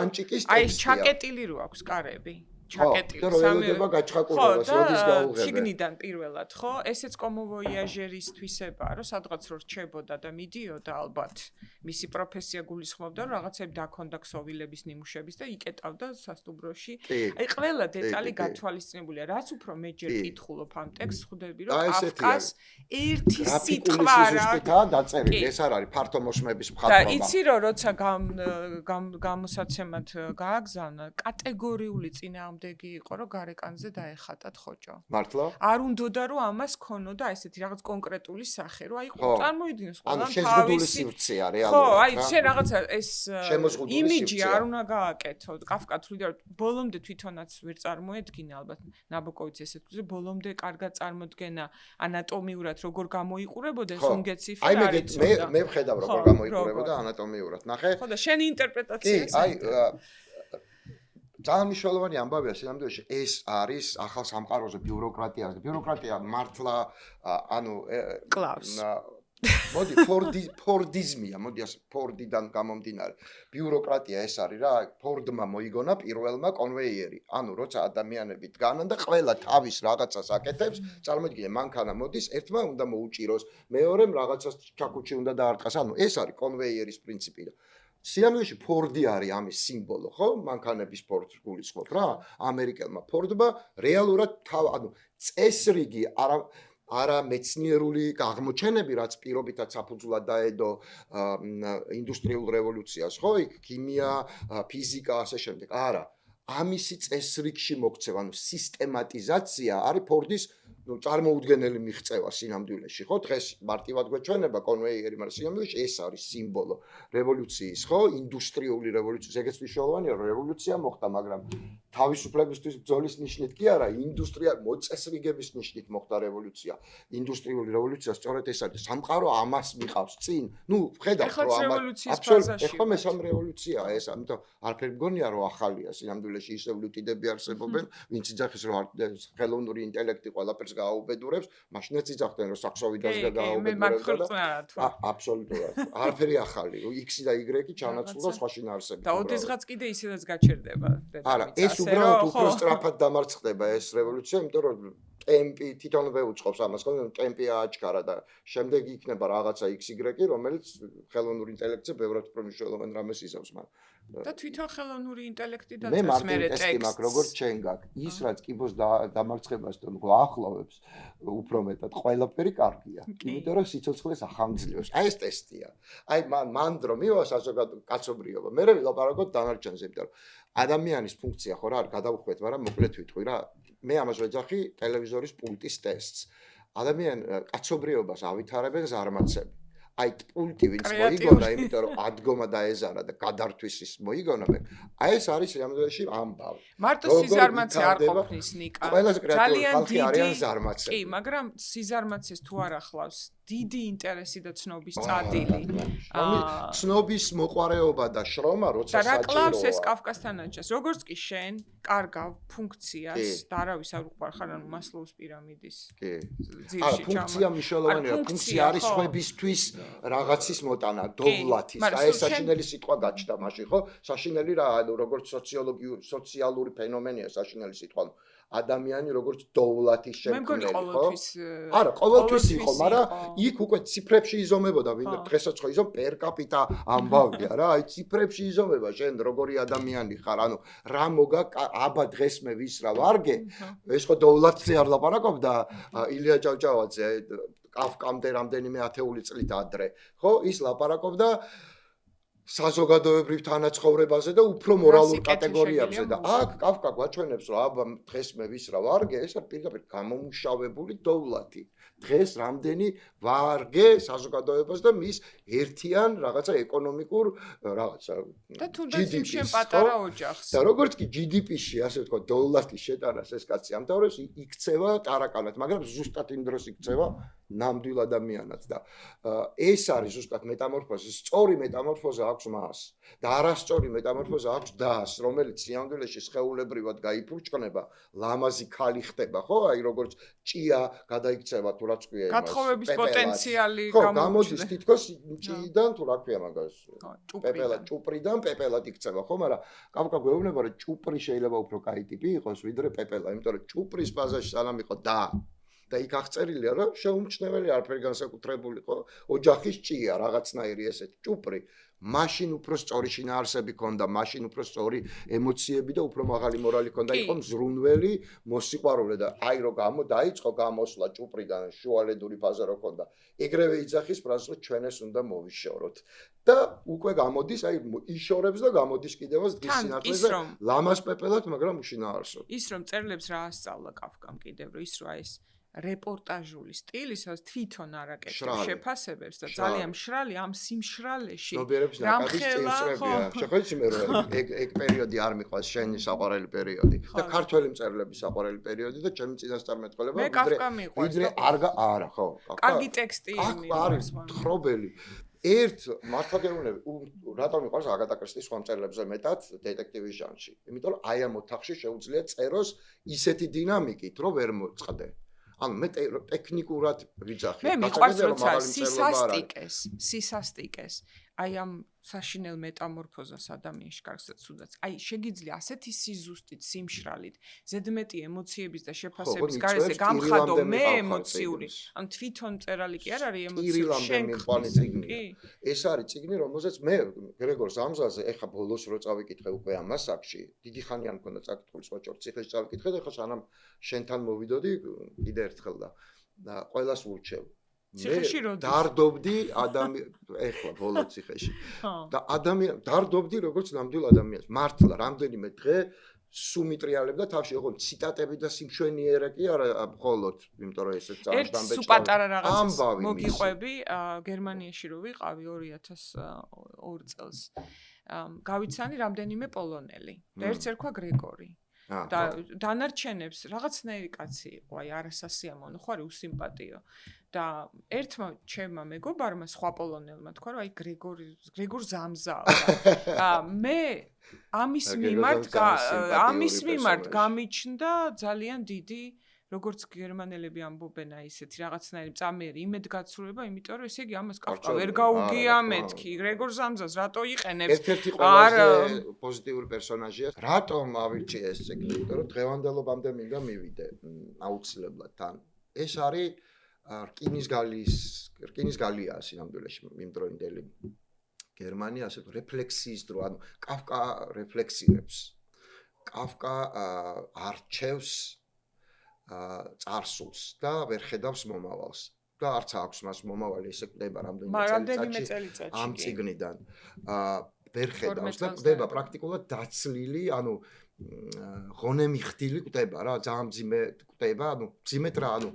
აი ჩაკეტილი რო აქვს კარები. ჩაკეტილი სამეება გაჩხაკურებას როდის გაუღებე. შიგნიდან პირველად, ხო? ესეც კომოვოიაჟერისთვისებაა, რომ სადღაც რო რჩებოდა და მიდიოდა ალბათ. მისი პროფესია გულისხმობდა, რომ რაღაცები დაქონდა ქსოვილების ნიმუშების და იკეტავდა სასტუმროში. აი ყველა დეტალი გათვალისწინებულია. რაც უფრო მეჯერ კითხულობ ამ ტექსტს, ხვდები, რომ კაფკას ერთი სიტყვა არა დაწერილი, ეს არ არის ფართო მოსმების მხატვრობა. და იცი რომ როცა გამოსაცემად გააგზავნა, კატეგორიული წინააღმდეგი იყო, რომ გარეკანზე დაეხატათ ხოჭო. მართლა? არ უნდოდა რომ ამას ქონოდა ესეთი რაღაც კონკრეტული სახე, რომ აი წარმოიდგინოს ყველა თავისი სივრცეა რეალურად. ხო, აი შენ რაღაცა ეს იმიჯი არ უნდა გააკეთო. კაფკა თვლიდა რომ ბოლომდე თვითონაც ვერ წარმოედგინა ალბათ ნაბოკოვიც ესეთ უძე ბოლომდე კარგად წარმოდგენა ანატომიურად როგორ გამოიყურებოდეს უნგეციფი არ იცოდა. მე ვხედავ როგორ გამოიყურებოდა ანატომიურად. ნახე? ხო და შენი ინტერპრეტაცია კი, აი ძალიან მნიშვნელოვანი ამბავია სინამდვილეში ეს არის ახალ სამყაროზე ბიუროკრატიაზე. ბიუროკრატია მართლა ანუ კლავს. მოდი ფორდიზმია, მოდი ასე ფორდიდან გამომდინარე. ბიუროკრატია ეს არის რა, ფორდმა მოიგონა პირველმა კონვეიერი. ანუ როცა ადამიანები დგანან და ყველა თავის რაღაცას აკეთებს, წარმოიდგინე, მანქანა მოდის, ერთმა უნდა მოუჭიროს, მეორემ რაღაცას ჩაქუჩი უნდა დაარტყას. ანუ ეს არის კონვეიერის პრინციპი და სიამოვნებაში ფორდი არის ამის სიმბოლო, ხო? მანქანების ფორდს გულისხმობ რა. ამერიკელმა ფორდმა რეალურად ანუ წესრიგი არა მეცნიერული აღმოჩენები, რაც პირობითაც საფუძვლად დაედო ინდუსტრიულ რევოლუციას, ხო? იქ ქიმია, ფიზიკა, ასე შემდეგ. არა. ამისი წესრიგში მოქცევა, ანუ სისტემატიზაცია არის ფორდის წარმოუდგენელი მიღწევა სინამდვილეში, ხო? დღეს მარტივად გვეჩვენება კონვეიერი, მაგრამ სინამდვილეში ეს არის სიმბოლო რევოლუციის, ხო? ინდუსტრიული რევოლუციის. ეგეც მნიშვნელოვანია, რომ რევოლუცია მოხდა, მაგრამ თავისუფლებისთვის ბრძოლის ნიშნით კი არა, ინდუსტრია მოწესრიგების ნიშნით მოხდა რევოლუცია. ინდუსტრიული რევოლუცია სწორედ ეს არის. სამყარო ამას მიყავს წინ. ნუ ხედავთ, რომ ეხლა მესამე რევოლუციაა ეს, ამიტომ არაფერი მგონია, რომ ახალია სინამდვილეში ისევ ლუტიდები არსებობენ, ვინც იძახის, რომ ხელოვნური ინტელექტი ყველაფერს გააუბედურებს, მაშინაც იძახდნენ, რომ საქსოვიდას გააუბედურებს და აბსოლუტურად. არაფერი ახალი. X და Y ჩანაცვლდა სხვა შინ არსებობს. და ოდესღაც კიდე ისედაც გაჩერდება. არა, ეს უბრალოდ უფრო სწრაფად დამარცხდება ეს რევოლუცია, იმიტომ რომ ტემპი თვითონვე უწყობს ამას, ხო? ტემპი ააჩქარა და შემდეგ იქნება რაღაცა XY, რომელიც ხელოვნურ ინტელექტზე ბევრად უფრო მნიშვნელოვან რამეს იზავს, მაგრამ და თვითონ ხელოვნური ინტელექტი და მე მარტივ ტესტი მაქვს, როგორც ჩვენ გაქვს. ის რაც კიბოს დამარცხებას დაახლოვებს, უფრო მეტად ყველაფერი კარგია. იმიტომ რომ სიცოცხლეს ახამძლევს. აი ეს ტესტია. აი მან დრო მივა საზოგადო კაცობრიობა. მე ვილაპარაკოთ დანარჩენზე, იმიტომ რომ ადამიანის ფუნქცია ხო რა არ გადავხვეთ, მაგრამ მოკლედ ვიტყვი რა. მე ამას ვეძახი ტელევიზორის პულტის ტესტს. კაცობრიობას ავითარებენ ზარმაცები. აი პულტი ვინც მოიგონა, იმიტომ რომ ადგომა დაეზარა და გადართვისის მოიგონა მე. აი ეს არის სიამოვნებაში ამბავი. მარტო სიზარმაცე არ ყოფნის ნიკა. ძალიან დიდი ზარმაცები. კი, მაგრამ სიზარმაცეს თუ არ ახლავს დიდი ინტერესი და ცნობის წადილი. ცნობის მოყვარეობა და შრომა როცა საჭიროა. და რა კლავს ეს კავკასთან აჯას? როგორც კი შენ კარგავ ფუნქციას და არავის არ უყარ ხარ ანუ მასლოუს პირამიდის. კი. ძირში ფუნქცია მნიშვნელოვანია. ფუნქცია არის ხვებისთვის რაღაცის მოტანა, დოვლათის. აი ეს საშინელი სიტყვა გაჩნდა მაშინ, ხო? საშინელი რა, ანუ როგორც სოციალური ფენომენია საშინელი სიტყვა. ადამიანი როგორც დოვლათის შემქმნელი, ხო? მე მგონი ყოველთვის არა, ყოველთვის იყო, მაგრამ იქ უკვე ციფრებში იზომებოდა, ვინმე დღესაც ხო იზომ პერ კაპიტა ამბავია რა, აი ციფრებში იზომება შენ როგორი ადამიანი ხარ, ანუ რა მოგა აბა დღეს მე ვის რა ვარგე, ეს ხო დოვლათზე არ ლაპარაკობდა ილია ჭავჭავაძე კაფკამდე რამდენიმე ათეული წლით ადრე, ხო? ის ლაპარაკობდა საზოგადოებრივ თანაცხოვრებაზე და უფრო მორალურ კატეგორიებზე და აქ კაფკა გვაჩვენებს რომ აბა დღეს მე ვის რა ვარგე, ეს არის პირდაპირ გამომუშავებული დოვლათი. დღეს რამდენი ვარგე საზოგადოებას და მის ერთიან რაღაცა ეკონომიკურ რაღაცა და თუნდაც იმ შენ პატარა ოჯახს. და როგორც კი GDP-ში ასე ვთქვა დოვლათის შეტანას ეს კაცი ამთავრებს იქცევა ტარაკანად, მაგრამ ზუსტად იმ დროს იქცევა ნამდვილ ადამიანად და ეს არის ზუსტად მეტამორფოზი, სწორი მეტამორფოზა აქვს მას და არასწორი მეტამორფოზა აქვს დას, რომელიც სიამდვილეში სხეულებრივად გაიფურჩქნება, ლამაზი ქალი ხდება, ხო? აი როგორც ჭია გადაიქცევა თუ რაც ქვია იმას. გათხოვების პოტენციალი გამოდის თითქოს ჭიიდან თუ რა ქვია მაგას. პეპელად, ჭუპრიდან პეპელად იქცევა, ხო? მაგრამ კაფკა გვეუბნება რომ ჭუპრი შეიძლება უფრო კაი ტიპი იყოს ვიდრე პეპელა, იმიტომ რომ ჭუპრის ფაზაში სანამ იყო და იქ აღწერილია რომ შეუმჩნეველი არაფერი განსაკუთრებული იყო ოჯახის ჭია რაღაცნაირი ესეთი ჭუპრი მაშინ უფრო სწორი შინაარსები ქონდა მაშინ უფრო სწორი ემოციები და უფრო მაღალი მორალი ქონდა იყო მზრუნველი მოსიყვარულე და აი რო დაიწყო გამოსვლა ჭუპრიდან შუალედური ფაზა რო ქონდა ეგრევე იძახის ფრაზს რომ ჩვენ ეს უნდა მოვიშოროთ და უკვე გამოდის აი იშორებს და გამოდის კიდევაც დის სინათლეზე ლამას პეპელად მაგრამ უშინაარსო ის რომ წერლებს რა ასწავლა კაფკამ კიდევ რომ ის რა ეს რეპორტაჟული სტილი, სადაც თვითონ არაკეთებს შეფასებებს და ძალიან მშრალი ამ სიმშრალეში რამხელა ხო შეხედი მე რომ ეგ პერიოდი არ მიყვას შენი საყვარელი პერიოდი და ქართველი მწერლების საყვარელი პერიოდი და ჩემი წინასწარმეტყველება ვიდრე არა ხო კარგი ტექსტი არის თხრობელი ერთ მართლა გეუბნები რატომ მიყვარს აგატა კრისტის სხვა მწერლებზე მეტად დეტექტივის ჟანრში იმიტომ რომ აი ამ ოთახში შეუძლია წეროს ისეთი დინამიკით რომ ვერ მოწყდე ანუ მე ტექნიკურად ვიძახი. მე მიყვარს როცა სისასტიკეს. აი ამ საშინელ მეტამორფოზას ადამიანში კარგსაც უდაც. აი შეგიძლია ასეთი სიზუსტით, სიმშრალით, ზედმეტი ემოციების და შეფასების გარეშე გამხადო მე ემოციური. ან თვითონ წერალი კი არ არის ემოციური, შენ კი. ეს არის წიგნი, რომელზეც მე გრეგორ ზამზაზე ეხა ბოლოს რო წავიკითხე უკვე ამ მასაკში, დიდი ხანი არ მქონდა წაკითხული სხვა ჭორ ციხეში წავიკითხე და ეხა სანამ შენთან მოვიდოდი კიდე ერთხელ და ყველას ვურჩევ. ციხეში როდის? დარდობდი ეხლა ბოლო ციხეში. და დარდობდი როგორც ნამდვილ ადამიანს. მართლა რამდენიმე დღე სუმიტრიალებდა თავში, ოღონდ ციტატები და სიმშვენიერე კი არა მხოლოდ, იმიტომ რომ ესე წამსთან ბეჭდავ. სუ პატარა რაღაცას მოგიყვები, გერმანიაში რო ვიყავი 2002 წელს. გავიცანი რამდენიმე პოლონელი. და ერთს ერქვა გრეგორი. და დანარჩენებს რაღაცნაირი კაცი იყო, აი არასასიამოვნო, ხო არის უსიმპატიო. და ერთმა ჩემმა მეგობარმა სხვა პოლონელმა თქვა, რომ აი გრეგორ ზამზაა. მე ამის მიმართ გამიჩნდა ძალიან დიდი როგორც გერმანელები ამბობენ აი ესეთი რაღაცნაირი წამერი იმედგაცრუება, იმიტომ რომ ესე იგი ამას კაფკა ვერ გაუგია მეთქი, გრეგორ ზამზას რატო იყენებს? ერთ-ერთი ყველაზე პოზიტიური პერსონაჟია. რატომ ავირჩიე ეს ციგნი? იმიტომ რომ დღევანდელობამდე მინდა მივიდე აუცილებლად თან. ეს არის რკინის გალია სინამდვილეში იმდროინდელი გერმანია ასე რეფლექსიის დრო, ანუ კაფკა რეფლექსირებს. კაფკა არჩევს წარსულს და ვერ ხედავს მომავალს. და არც აქვს მას მომავალი, ესე კვდება რამდენიმე წელიწადში ამ ციგნიდან. ვერ ხედავს და კვდება პრაქტიკულად დაცლილი, ანუ ღონემიხდილი კვდება რა, ძალიან მძიმე კვდება, ანუ მძიმედ რა, ანუ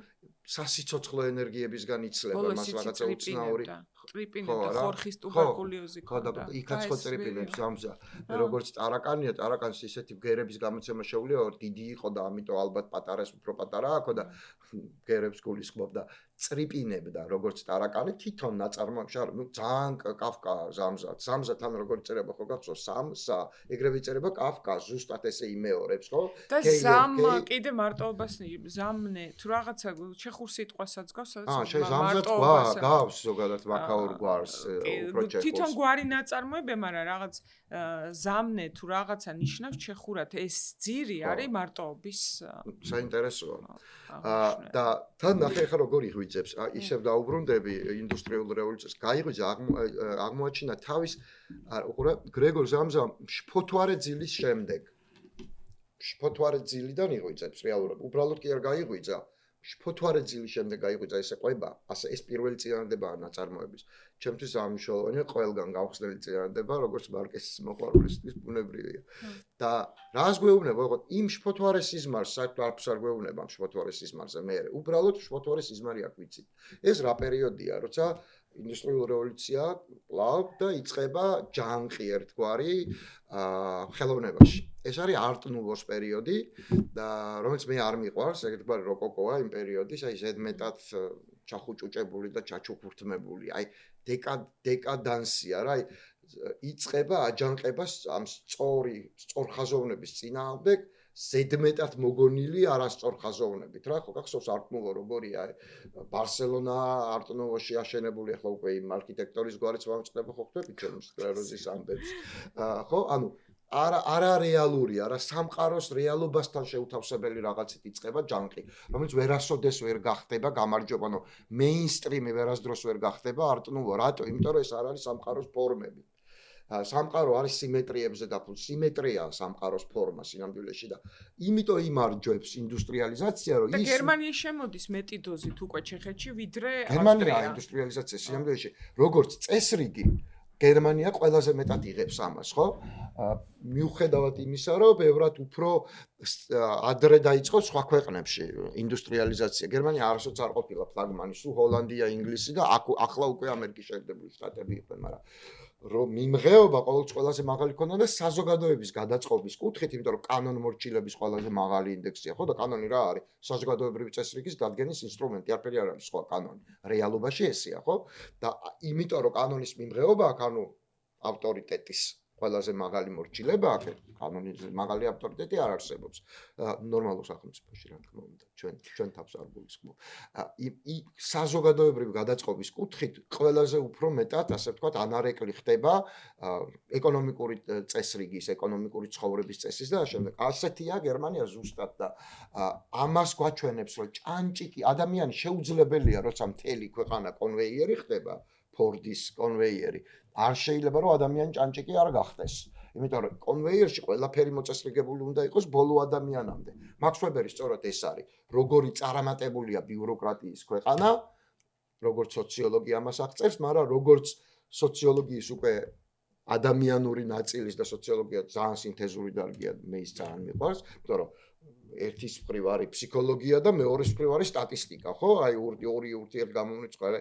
სასიცოცხლო ენერგიებისგან იცლება მას რაღაცა უცნაური ტრიპინებდა ხორხის ტუბერკულოზი ქონდა. იქაც ხო ტრიპინებს ზამზა. როგორც ტარაკანია, ტარაკანს ისეთი ბგერების გამოცემა შეუძლია, დიდი იყო და ამიტომ ალბათ პატარას უფრო პატარა აქვს და ბგერებს გულისხმობდა. წრიპინებდა როგორც ტარაკანი თვითონ ნაწარმოებში არ, ნუ ძალიან კაფკა ზამზა. ზამზათან როგორც წერება ხო გახსოვს სამსა, ეგრევე წერება კაფკა ზუსტად ესე იმეორებს, ხო? და ზამ კიდე მარტოობას ზამნე თუ რაღაცა ჩეხურ სიტყვასაც გავს, სადაც მარტოობას გავს ზოგადად ვაკაურ გვარს უფრო ჩეხურს. თვითონ გვარი ნაწარმოებია, მაგრამ რაღაც ზამნე თუ რაღაცა ნიშნავს ჩეხურად ეს ძირი არის მარტოობის საინტერესოა. და თან ნახე ხა როგორ იღვიძებს, ისევ დაუბრუნდები ინდუსტრიულ რევოლუციას, გაიღვიძა აღმოაჩინა თავის უყურე გრეგორ ზამზამ შფოთვარე ძილის შემდეგ. შფოთვარე ძილიდან იღვიძებს რეალურად, უბრალოდ კი არ გაიღვიძა. შფოთვარე ძილის შემდეგ გაიღვიძა ესე ყვება, ასე ეს პირველი წინადადებაა ნაწარმოების. ჩემთვის ამიშოვანია ყველგან გავხსნელი წინადადება, როგორც მარკესის მოყვარულისთვის ბუნებრივია. და რას გვეუბნება, ოღონდ იმ შფოთვარე სიზმარს, საერთოდ არც არ გვეუბნება ამ შფოთვარე სიზმარზე მე. უბრალოდ შფოთვარე სიზმარი აქ ვიცით. ეს რა პერიოდია, როცა ინდუსტრიული რევოლუცია კლავ და იწყება ჯანყი ერთგვარი ხელოვნებაში. ეს არის არტ-ნუვოს პერიოდი და რომელიც მე არ მიყვარს, ერთგვარი როკოკოა იმ პერიოდის, აი ზედმეტად ჩახუჭუჭებული და ჩაჩუქურთმებული, აი დეკადანსია რა, აი იწყება აჯანყებას ამ სწორხაზოვნების წინააღმდეგ ზედმეტად მოგონილი არასწორხაზოვნებით რა, ხო გახსოვს არტ-ნუვო როგორია, ბარსელონა არტ-ნუვოში აშენებული, ახლა უკვე იმ არქიტექტორის გვარიც ვამწყდება ხო ხვდებით ჩემს სკლეროზის ამბებს. ხო, ანუ არა რეალური, არა სამყაროს რეალობასთან შეუთავსებელი რაღაცით იწყება ჯანყი, რომელიც ვერასოდეს ვერ გახდება გამარჯობა, ანუ მეინსტრიმი ვერასდროს ვერ გახდება არტ-ნუვო, რატო? იმიტომ რომ ეს არ არის სამყაროს ფორმები. სამყარო არის სიმეტრიებზე დაფუძნებული, სიმეტრიაა სამყაროს ფორმა სინამდვილეში და იმიტომ იმარჯვებს ინდუსტრიალიზაცია, რომ ის გერმანიის შემოდის მეტი დოზით უკვე ჩეხეთში, ვიდრე გერმანია ინდუსტრიალიზაცია სინამდვილეში, როგორც წესრიგი გერმანია ყველაზე მეტად იღებს ამას, ხო? მიუხედავად იმისა, რომ ბევრად უფრო ადრე დაიწყო სხვა ქვეყნებში ინდუსტრიალიზაცია. გერმანია არასოდეს არ ყოფილა ფლაგმანი, სულ ჰოლანდია, ინგლისი და ახლა უკვე ამერიკის შეერთებული შტატები იყვნენ, მაგრამ რომ მიმღეობა ყველაზე მაღალი ქონდა და საზოგადოების გადაწყობის კუთხით, იმიტომ რომ კანონმორჩილების ყველაზე მაღალი ინდექსია, ხო და კანონი რა არის? საზოგადოებრივი წესრიგის დადგენის ინსტრუმენტი, არაფერი არ არის სხვა კანონი. რეალობაში ესეა, ხო? და იმიტომ რომ კანონის მიმღეობა აქვს, ანუ ავტორიტეტის ყველაზე მაღალი მორჩილება აქ კანონის მაღალი ავტორიტეტი არ არსებობს ნორმალურ სახელმწიფოში რა თქმა უნდა ჩვენ თავს არ გულისხმობ საზოგადოებრივი გადაწყობის კუთხით ყველაზე უფრო მეტად ასე ვთქვათ ანარეკლი ხდება ეკონომიკური წესრიგის ეკონომიკური ცხოვრების წესის და შემდეგ ასეთია გერმანია ზუსტად და ამას გვაჩვენებს რომ ჭანჭიკი ადამიანი შეუძლებელია როცა მთელი ქვეყანა კონვეიერი ხდება ფორდის კონვეიერი არ შეიძლება რომ ადამიანი ჭანჭიკი არ გახდეს იმიტომ რომ კონვეიერში ყველაფერი მოწესრიგებული უნდა იყოს ბოლო ადამიანამდე მაქს ვებერი სწორად ეს არის როგორი წარმატებულია ბიუროკრატიის ქვეყანა როგორც სოციოლოგი ამას აღწერს მაგრამ როგორც სოციოლოგიის უკვე ადამიანური ნაწილის და სოციოლოგია ძალიან სინთეზური დარგია მე ის ძალიან მიყვარს იმიტომ რომ ერთის მხრივ არის ფსიქოლოგია და მეორის მხრივ არის სტატისტიკა, ხო? აი ორი ურთიერთ გამომრიცხვა.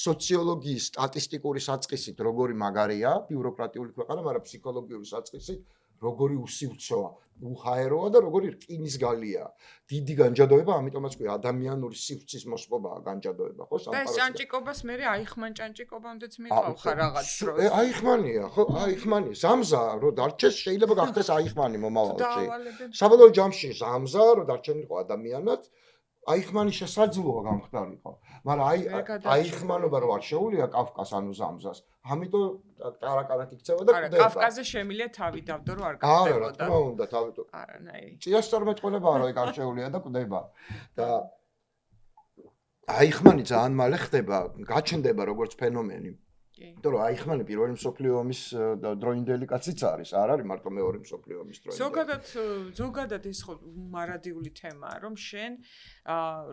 სოციოლოგიის სტატისტიკური საწყისით როგორი მაგარია, ბიუროკრატიული ქვეყანა, მაგრამ ფსიქოლოგიური საწყისით როგორი უსივცოა, უჰაეროა და როგორი რკინისგალია. დიდი განჯადოება, ამიტომაც ქვია ადამიანური სივრცის მოსპობაა განჯადოება, ხო? და ეს ჭანჭიკობას მე აიხმან ჭანჭიკობამდეც მიყავხარ რაღაც დროს. აიხმანია, ხო? აიხმანი. ზამზა რო დარჩეს შეიძლება გახდეს აიხმანი მომავალში. საბოლოო ჯამში ზამზა რო დარჩენილიყო ადამიანად აიხმანი შესაძლოა გამხდარიყო. მაგრამ აიხმანობა რო არ შეუულია კაფკას ანუ ზამზას. ამიტომ ტარაკანად იქცევა და კვდება. არა, კაფკაზე შემილია თავი დავდო რო არ გახდებოდა. არა, რა თქმა უნდა, თავი. არა, ნაირი. წიასწარმეტყველებაა რომ ეგ არ შეუულია და კვდება. და აიხმანი ძალიან მალე ხდება, გაჩნდება როგორც ფენომენი. იმიტომ რომ აიხმანი პირველი მსოფლიო ომის დროინდელი კაციც არის, არ არის მარტო მეორე მსოფლიო ომის დროინდელი. ზოგადად ეს ხო მარადიული თემაა, რომ შენ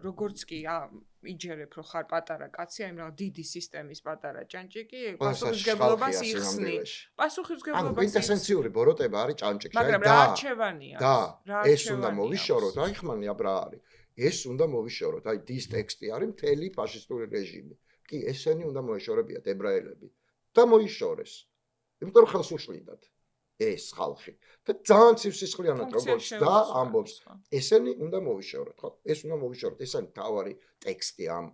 როგორც კი იჯერებ რომ ხარ პატარა კაცი, აი რა დიდი სისტემის პატარა ჭანჭიკი, პასუხისმგებლობას იხსნი. პასუხისმგებლობას კვინტესენციური ბოროტება არის ჭანჭიკში. მაგრამ რა არჩევანია? და ეს უნდა მოვიშოროთ, აიხმანი აბრა არის. ეს უნდა მოვიშოროთ, აი დის ტექსტი არის მთელი ფაშისტური რეჟიმი. კი ესენი უნდა მოეშორებიათ ებრაელები და მოიშორეს. იმიტომ რომ ხელს უშლიდათ ეს ხალხი. და ძალიან ცივსისხლიანად როგორც და ამბობს, ესენი უნდა მოიშოროთ, ხო? ეს უნდა მოიშოროთ. ეს არის თავარი ტექსტი ამ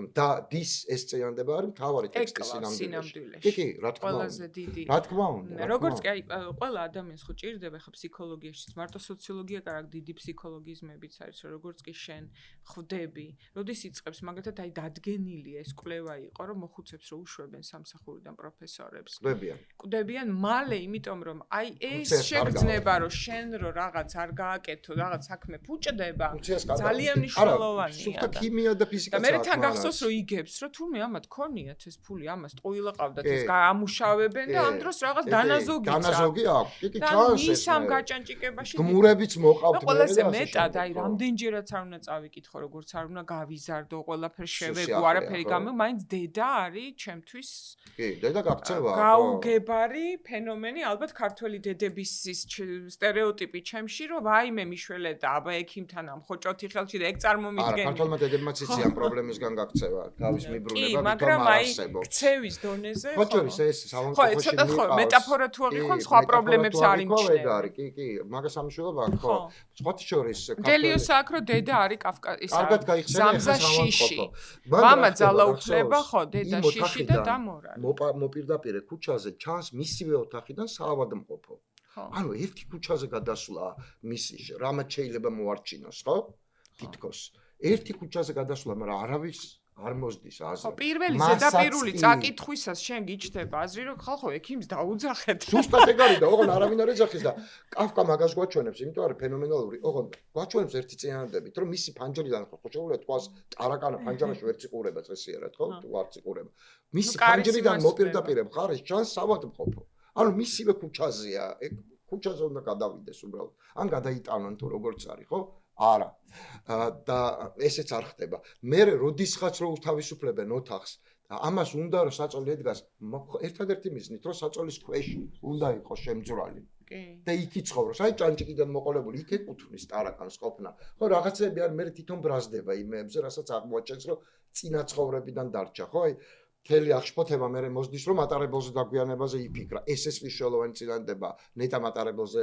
და დის ეს წინანდება არის თავარი ტექსტი სინამდვილეში. კი, რა თქმა უნდა. ყველაზე დიდი. რა თქმა უნდა. როგორც კი აი ყველა ადამიანს ხო ჭირდება ხა ფსიქოლოგიაშიც, მარტო სოციოლოგია კარგ დიდი ფსიქოლოგიზმებიც არის, რომ როგორც კი შენ ხვდები, როდის იწყებს მაგათად აი დადგენილი ეს კვლევა იყო, რომ მოხუცებს რო უშვებენ სამსახურიდან პროფესორებს. კვდებიან მალე, იმიტომ რომ აი ეს შეგრძნება, რომ შენ რო რაღაც არ გააკეთო, რაღაც საქმე ფუჭდება, ძალიან მნიშვნელოვანია. სულთა ქიმია და ფიზიკა. და მე თან გახსოვს რომ იგებს, რომ თურმე ამათ ქონიათ ეს ფული, ამას ტყუილა ყავდათ, ეს ამუშავებენ და ამ დროს რაღაც დანაზოგიც აქვს. დანაზოგი აქვს. კი, ჩანს ეს. ის ამ გაჭანჭიკებაში გმურებიც მოყავთ მე. ყველაზე მეტად აი რამდენჯერაც არ უნდა წავიკითხო, როგორც არ უნდა გავიზარდო, ყველაფერს შევეგო, არაფერი გამო, მაინც დედა არის ჩემთვის. კი, დედა გაქცევა. გაუგებარი ფენომენი, ალბათ ქართველი დედების ის სტერეოტიპი ჩემში, რომ ვაიმე მიშველე და აბა ექიმთან ამ ხოჭოთი ხელში და ეგ წარმომიდგენი. არა, ქართველმა დედებმაც იციან პრობლემისგან გაქცევა, თავის მიბრუნება მაგრამ აი ქცევის დონეზე ხო ჯერის ეს ხო, სამონტაჟში ცოტა ხო, მეტაფორა თუ აღიქონ სხვა პრობლემებს არ იმჩნევა. კი, კი, მაგას ამშულობა აქვს, ხო. სხვათა შორის გელიოსა აქ რო დედა არის კავკასიის კარგად გაიხსენა ზამზა შიში. მამა ძალაუფლება, ხო, დედა შიში და დამორალი. მოპირდაპირე ქუჩაზე ჩანს მისივე ოთახიდან საავადმყოფო. ანუ ერთი ქუჩაზე გადასვლა მისი რამაც შეიძლება მოარჩინოს, ხო? თითქოს. ერთი ქუჩაზე გადასვლა, მაგრამ არავის არ მოსდის აზრი. ხო, პირველი ზედაპირული წაკითხვისას შენ გიჩნდება აზრი, რომ ხალხო ექიმს დაუძახეთ. ზუსტად ეგ არის და ოღონ არავინ არ ეძახის და კაფკა მაგას გვაჩვენებს, იმიტომ არის ფენომენალური. ოღონ გვაჩვენებს ერთი წინადადებით, რომ მისი ფანჯრიდან ხო შეუძლია თქვას ტარაკანა ფანჯრაში ვერ წიყურება წესიერად, ხო? თუ არ წიყურება. მისი ფანჯრიდან მოპირდაპირე მხარეს ჩანს საავადმყოფო. ანუ მისივე ქუჩაზეა, ეგ ქუჩაზე უნდა გადავიდეს უბრალოდ. ან გადაიტანონ თუ როგორც არის, ხო? არა. და ესეც არ ხდება. მე როდისღაც რო უთავისუფლებენ ოთახს, ამას უნდა რომ საწოლი ედგას, ერთადერთი მიზნით რომ საწოლის ქვეშ უნდა იყოს შემძვრალი. კი. და იქ იცხოვროს, აი ჭანჭიკიდან მოყოლებული, იქ ეკუთვნის ტარაკანს ყოფნა. ხო, რაღაცები არ მე თვითონ ბრაზდება იმებზე, რასაც აღმოაჩენს რომ წინა ცხოვრებიდან დარჩა, ხო? აი მთელი აღშფოთება მე მოსდის რომ მატარებელზე დაგვიანებაზე იფიქრა. ეს მნიშვნელოვანი წინადადება, ნეტა მატარებელზე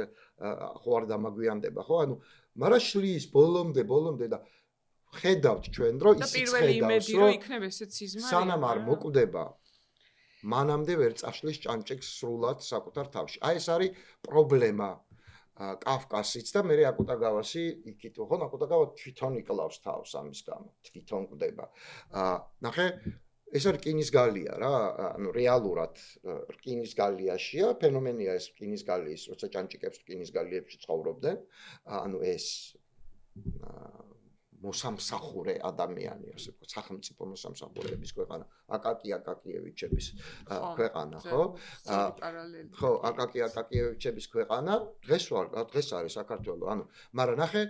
ხო არ დამაგვიანდება, ხო? ანუ მაგრამ შლის ბოლომდე და ხედავთ ჩვენ რომ ისიც ხედავს რომ იქნებ ესეც სიზმა სანამ არ მოკვდება მანამდე ვერ წაშლის ჭანჭებს სრულად საკუთარ თავში. აი ეს არის პრობლემა კავკასიც და მე აკუტაგავასი იქით ხო აკუტაგავა თვითონ იკლავს თავს ამის გამო თვითონ კვდება ნახე ეს არის რკინის გალია რა ანუ რეალურად რკინის გალიაშია ფენომენია ეს რკინის გალიის როცა ჭანჭიკებს რკინის გალიებში ცხოვრობდნენ ანუ ეს მოსამსახურე ადამიანი ასე ვთქვათ სახელმწიფო მოსამსახურეების ქვეყანა აკაკიევიჩების ქვეყანა ხო ხო აკაკიევიჩების ქვეყანა დღეს არის საქართველო ანუ მაგრამ ნახე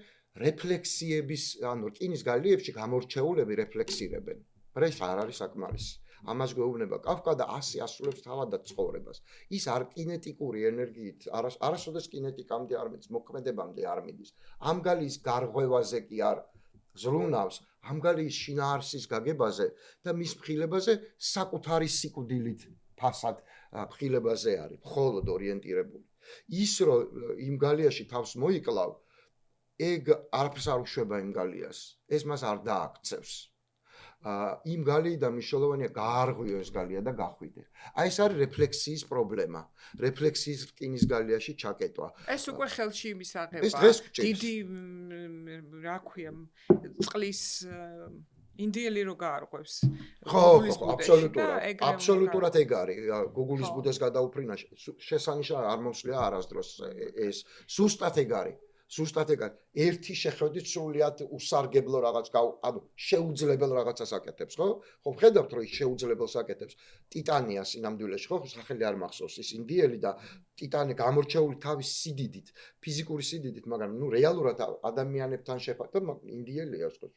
რეფლექსიების ანუ რკინის გალიებში გამორჩეულები რეფლექსირებენ ეს არ არის საკმარისი ამას გვეუბნება კაფკა და ასე ასრულებს თავადაც ცხოვრებას ის არ კინეტიკური ენერგიით არასოდეს კინეტიკამდე არ მიდის მოქმედებამდე არ მიდის ამ გალიის გარღვევაზე კი არ ზრუნავს ამ გალიის შინაარსის გაგებაზე და მის მხილებაზე საკუთარი სიკვდილით ფასად მხილებაზე არის მხოლოდ ორიენტირებული ის რომ იმ გალიაში თავს მოიკლავ ეგ არაფერს არ უშვება იმ გალიას ეს მას არ დააქცევს იმ გალიიდან მნიშვნელოვანია გაარღვიო ეს გალია და გახვიდე. აი ეს არის რეფლექსიის პრობლემა. რეფლექსიის რკინის გალიაში ჩაკეტვა. ეს უკვე ხელში იმის აღება. ეს დღეს დიდი რა ქვია წყლის ინდიელი რო გაარღვევს. ხო, აბსოლუტურად ეგ არის. გუგულის ბუდეს გადაუფრინა შესანიშნავი არ მომსვლია არასდროს ეს სუსტად ეგ არის. სუსტად ეგ არის. ერთი შეხედვით სრულიად უსარგებლო რაღაც ანუ შეუძლებელ რაღაცას აკეთებს, ხო? ხო, ხედავთ რომ ის შეუძლებელს აკეთებს. ტიტანიას ნამდვილად ხო, სახელი არ მახსოვს ის ინდიელი და ტიტანი გამორჩეული თავის სიდიდით, ფიზიკური სიდიდით, მაგრამ ნუ რეალურად ადამიანებთან შეფარდა ინდიელია, ხო,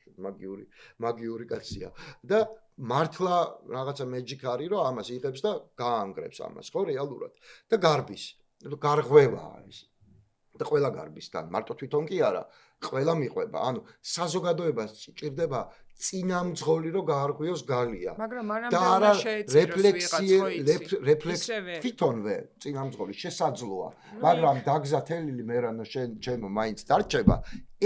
მაგიური კაცია. და მართლა რაღაცა მეჯიკ არის რომ ამას იღებს და გაანგრევს ამას, ხო, რეალურად. და გარბის, გარღვევაა ეს. და ყველა გარბისთან მარტო თვითონ კი არა ყველა მიყვება ანუ საზოგადოებას ჭირდება წინამძღოლი რომ გაარღვიოს გალია მაგრამ მანამდე რეფლექსი თვითონვე წინამძღოლი შესაძლოა მაგრამ დაგზათელილი მერანო ჩემო მაინც დარჩება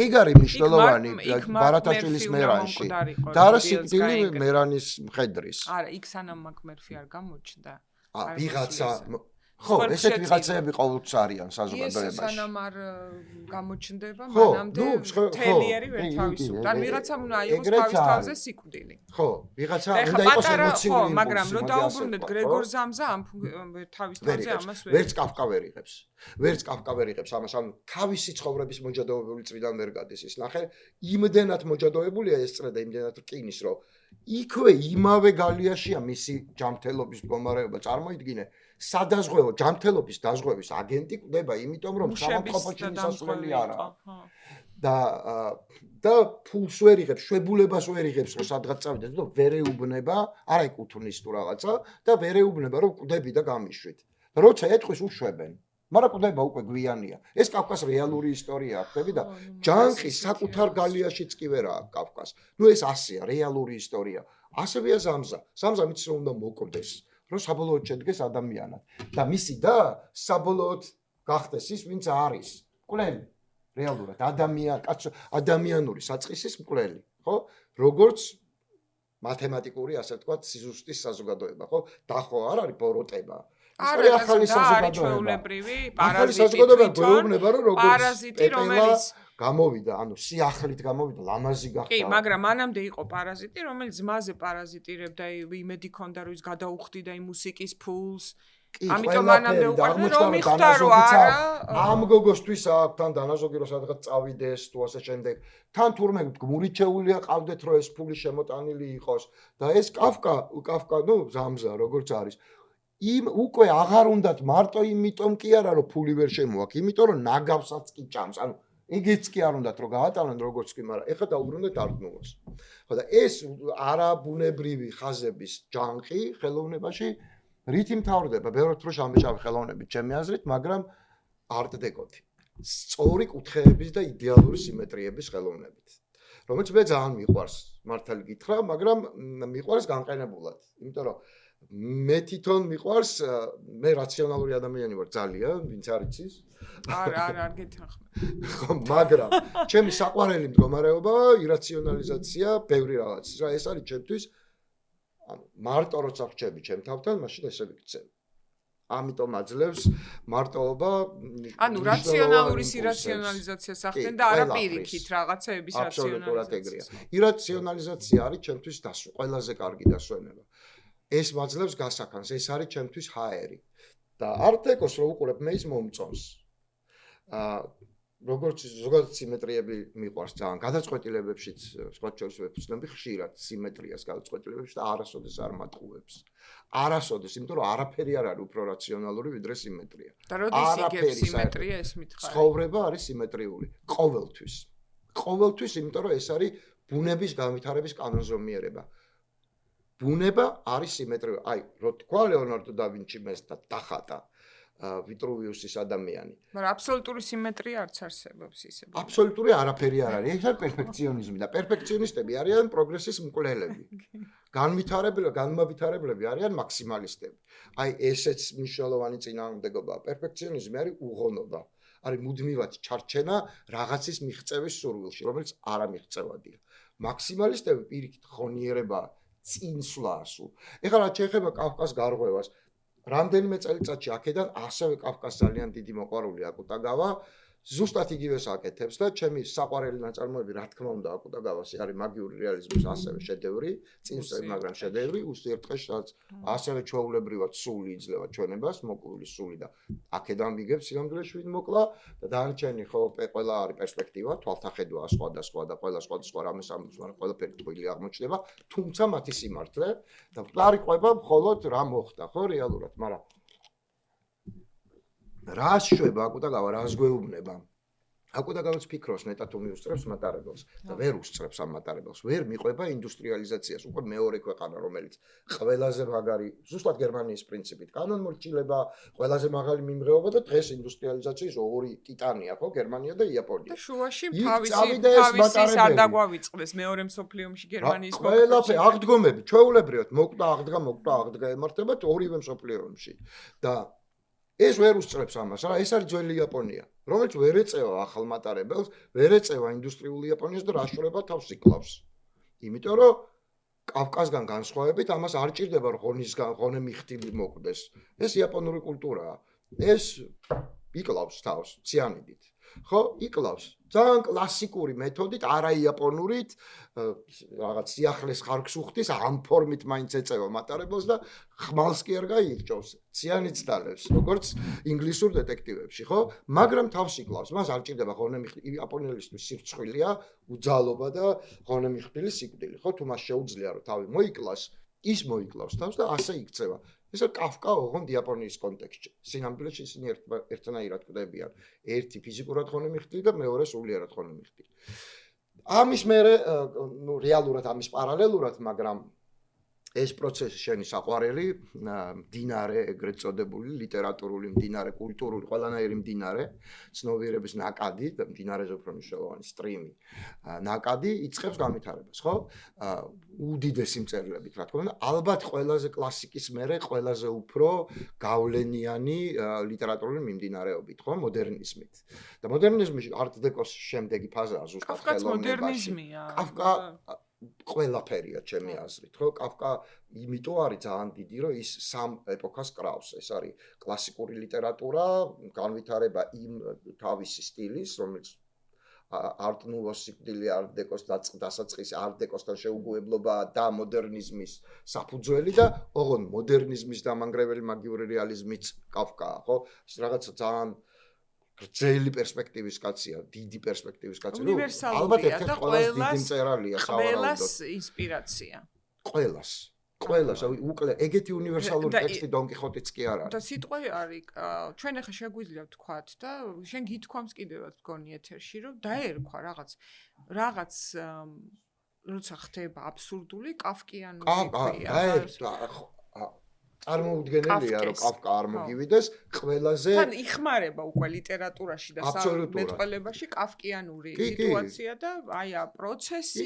ეგ არის მნიშვნელოვანი ბარათაშვილის მერანში და არა სიკვდილი მერანის მხედრის არა იქ სანამ მაგმერფი არ გამოჩნდა ვიღაცა ხო, ესეთ ვიღაცები ყოველთვის არიან საზოგადოებაში. ეს სანამ არ გამოჩნდება, მანამდე თელიერი ვერ თავისუფლად. ან ვიღაცამ უნდა იყოს თავის თავზე სიკვდილი. ხო, ვიღაცა უნდა იყოს ემოციური. ხო, მაგრამ რო დაუბრუნდეთ გრეგორ ზამზა ამ თავის თავზე ამას ვერც კაფკა ვერ იღებს. ვერც კაფკა ვერ იღებს ამას, ანუ თავისი ცხოვრების მოჯადოებული წრიდან ვერ გადის ის. ნახე, იმდენად მოჯადოებულია ეს წრე და იმდენად რკინის, რომ იქვე იმავე გალიაშია მისი ჯანმრთელობის მდგომარეობა. წარმოიდგინე სადაზღვევო ჯანმრთელობის დაზღვევის აგენტი კვდება, იმიტომ რომ სამართლობაში მისასვლელი არა. და ფულს ვერ იღებს, შვებულებას ვერ იღებს, რომ სადღაც წავიდეს, და ვერ ეუბნება, არა ეკუთვნის თუ რაღაცა და ვერ ეუბნება, რომ კვდები და გამიშვით. როცა ეთქვის უშვებენ. მაგრამ კვდება უკვე გვიანია. ეს კავკას რეალური ისტორია ხდები და ჯანყი საკუთარ გალიაშიც კი ვერა კავკას. ნუ ეს ასეა, რეალური ისტორია. ასევეა ზამზა. ზამზა მის რომ უნდა მოკვდეს. რომ საბოლოოდ შედგეს ადამიანად და მისი და საბოლოოდ გახდეს ის ვინც არის მკვლელი რეალურად ადამიანური საწყისის მკვლელი ხო როგორც მათემატიკური ასე ვთქვათ სიზუსტის საზოგადოება ხო და ხო არ არის ბოროტება არა ახალი საზოგადოებრივი პარაზიტი გვეუბნება რომ როგორც პარაზიტი რომელიც გამოვიდა, ანუ სიახლით გამოვიდა, ლამაზი გახდა. კი, მაგრამ მანამდე იყო პარაზიტი, რომელიც ძმაზე პარაზიტირებდა, იმედი ქონდა, რომ ის გადაუხდიდა იმ მუსიკის ფულს. ამიტომ მანამდე უყვარდა, რომ მიხდა, რომ არა. ამ გოგოსთვის აქვს თან დანაზოგი, რომ სადღაც წავიდეს, თუ ასე შემდეგ. თან თურმე გმურიჩეულია ყავდეთ, რომ ეს ფული შემოტანილი იყოს და ეს კაფკა, ნუ ზამზა, როგორც არის. იმ უკვე აღარ უნდათ მარტო იმიტომ კი არა, რომ ფული ვერ შემოაქვს, იმიტომ რომ ნაგავსაც კი ჭამს. ანუ ეგეც კი არ უნდათ რომ გაატარონ როგორც კი, მაგრამ ეხლა დაუბრუნდეთ არტნულოს. ხო და ეს არაბუნებრივი ხაზების ჯანყი ხელოვნებაში რითი მთავრდება? ბევრად რო შამეჭავი ხელოვნებით, ჩემი აზრით, მაგრამ არტ-დეკოთი. სწორი კუთხეების და იდეალური სიმეტრიების ხელოვნებით. რომელიც მე ძალიან მიყვარს, მართალი გითხრა, მაგრამ მიყვარს განყენებულად. იმიტომ რომ მე თვითონ მიყვარს, მე რაციონალური ადამიანი ვარ ძალიან, ვინც არ იცის. არ გეთანხმებ. ხო, მაგრამ ჩემი საყვარელი მდგომარეობა ირაციონალიზაცია, ბევრი რაღაც. რა ეს არის ჩემთვის მარტო როცა ვრჩები ჩემ თავთან, მაშინ ესე ვიქცევი. ამიტომ აძლევს მარტოობა. ანუ რაციონალურის ირაციონალიზაციას ახდენ და არა პირიქით რაღაცეების აბსოლუტურად ეგრეა. ირაციონალიზაცია არის ჩემთვის ყველაზე კარგი დასვენება. ეს მაძლევს გასახანს, ეს არის ჩემთვის ჰაერი. და არტ-დეკოს რო უყურებ მე ის მომწონს. როგორც ზოგადად სიმეტრიები მიყვარს ძალიან. გადაწყვეტილებებშიც სხვა შორის ვეფუძნები ხშირად სიმეტრიას გადაწყვეტილებებში და არასოდეს არ მატყუებს. არასოდეს, იმიტომ რომ არაფერი არ არის უფრო რაციონალური ვიდრე სიმეტრია. და როდის იგებს სიმეტრია ეს მითხარი? ცხოვრება არის სიმეტრიული. ყოველთვის. ყოველთვის, იმიტომ რომ ეს არის ბუნების განვითარების კანონზომიერება. ბუნება არის სიმეტრიული. აი, რო თქვა ლეონარდო და ვინჩი მეს და დახატა ვიტრუვიუსის ადამიანი. მაგრამ აბსოლუტური სიმეტრია არც არსებობს ისე. აბსოლუტური არაფერი არ არის. ეს არის პერფექციონიზმი და პერფექციონისტები არიან პროგრესის მკვლელები. განმავითარებლები არიან მაქსიმალისტები. აი, ესეც მნიშვნელოვანი წინააღმდეგობაა. პერფექციონიზმი არის უღონობა. არის მუდმივად ჩარჩენა რაღაცის მიღწევის სურვილში, რომელიც არ ამიღწევადია. მაქსიმალისტები პირიქით ღონიერება წინსვლა სულ. ეხლა რაც შეეხება კავკას გარღვევას, რამდენიმე წელიწადში აქედან ასევე კავკას ძალიან დიდი მოყვარული აკუტაგავა, ზუსტად იგივეს აკეთებს და ჩემი საყვარელი ნაწარმოები, რა თქმა უნდა, აკუტაგავასი არის მაგიური რეალიზმის ასევე შედევრი, წინსვლა, მაგრამ შედევრი, უსიერთყეში, რაც ასევე ჩვეულებრივად სული იძლევა ჩვენებას, მოკლული სული და აქედან ვიგებს სინამდვილეში ვინ მოკლა და დანარჩენი ხო ყველა არის პერსპექტივა, თვალთახედვაა სხვადასხვა და ყველა სხვადასხვა რამეს ამბობს, მაგრამ ყველაფერი ტყუილი აღმოჩნდება, თუმცა მათი სიმართლე და არ იყვება მხოლოდ რა მოხდა, ხო, რეალურად, მაგრამ რას შვება აკუტაგავა, რას გვეუბნება? აკუტაგავაც ფიქრობს ნეტად თუ მიუსწრებს მატარებელს და ვერ უსწრებს ამ მატარებელს. ვერ მიყვება ინდუსტრიალიზაციას, უკვე მეორე ქვეყანა, რომელიც ყველაზე მაგარი, ზუსტად გერმანიის პრინციპით, კანონმორჩილება, ყველაზე მაღალი მიმღეობა და დღეს ინდუსტრიალიზაციის ორი ტიტანია, ხო, გერმანია და იაპონია. და შუაში თავისი არ დაგვავიწყდეს მეორე მსოფლიო ომში გერმანიის ყველაფერი აღდგომები, ჩვეულებრივად, აღდგა ემართებათ ორივე მსოფლიო ომში. და ეს ვერ უსწრებს ამას, რა, ეს არის ძველი იაპონია, რომელიც ვერ ეწევა ახალ მატარებელს, ვერ ეწევა ინდუსტრიულ იაპონიას და რაშორება თავს იკლავს. იმიტომ რომ კავკასგან განსხვავებით ამას არ ჭირდება რომ ღონე მიხტილი მოკვდეს. ეს იაპონური კულტურაა. ეს იკლავს თავს ციანიდით. ხო, იკლავს. ძალიან კლასიკური მეთოდით, არა იაპონურით, რაღაც სიახლეს ხარკს უხდის, ამ ფორმით მაინც ეწევა მატარებელს და ხმალს კი არ გაიჭობს. ციანიც დალევს, როგორც ინგლისურ დეტექტივებში, ხო? მაგრამ თავს იკლავს. მას არ ჭირდება ღონე მიხტილი, იაპონელისთვის სირცხვილია, უძალობა და ღონე მიხტილი სიკვდილი, ხო? თუ მას შეუძლია რომ თავი მოიკლას, ის მოიკლავს თავს და ასე იქცევა. ეს კაფკა ოღონდ იაპონიის კონტექსტში. სინამდვილეში ისინი ერთნაირად კვდებიან. ერთი ფიზიკურად ღონე მიხტილი და მეორე სულიერად ღონე მიხტილი. ამის მერე, ნუ რეალურად ამის პარალელურად, მაგრამ ეს პროცესი შენი საყვარელი მდინარე, ეგრეთ წოდებული ლიტერატურული მდინარე, კულტურული, ყველანაირი მდინარე, ცნობიერების ნაკადი და მდინარეზე უფრო მნიშვნელოვანი სტრიმი, ნაკადი იწყებს განვითარებას, ხო? უდიდესი მწერლებით, რა თქმა უნდა, ალბათ ყველაზე კლასიკის მერე, ყველაზე უფრო გავლენიანი ლიტერატურული მიმდინარეობით, ხო? მოდერნიზმით. და მოდერნიზმში არტ-დეკოს შემდეგი ფაზაა ზუსტად ხელოვნებაში. კაფკაც მოდერნიზმია. კაფკა ყველაფერია ჩემი აზრით, ხო? კაფკა იმიტომ არის ძალიან დიდი, რომ ის სამ ეპოქას კრავს. ეს არის კლასიკური ლიტერატურა, განვითარება იმ თავისი სტილის, რომელიც არტ-ნუვოს სიკვდილი, არტ-დეკოს დასაწყისი, არტ-დეკოსთან შეუგუებლობა და მოდერნიზმის საფუძველი და ოღონდ მოდერნიზმის დამანგრეველი მაგიური რეალიზმიც კაფკაა, ხო? ეს რაღაცა ძალიან გრძელი პერსპექტივის კაცია, დიდი პერსპექტივის კაცია. ალბათ ერთ-ერთი ყველაზე დიდი მწერალია სავარაუდოდ. ყველას ინსპირაცია. ყველას, უკლე ეგეთი უნივერსალური ტექსტი დონ კიხოტიც კი არ არის. და სიტყვა არის, ჩვენ ახლა შეგვიძლია ვთქვათ და შენ გითქვამს კიდევაც გონი ეთერში, რომ დაერქვა რაღაც როცა ხდება აბსურდული, კაფკიანური. წარმოუდგენელია რომ კაფკა არ მოგივიდეს ყველაზე თან იხმარება უკვე ლიტერატურაში და მეტყველებაში კაფკიანური სიტუაცია და აი პროცესი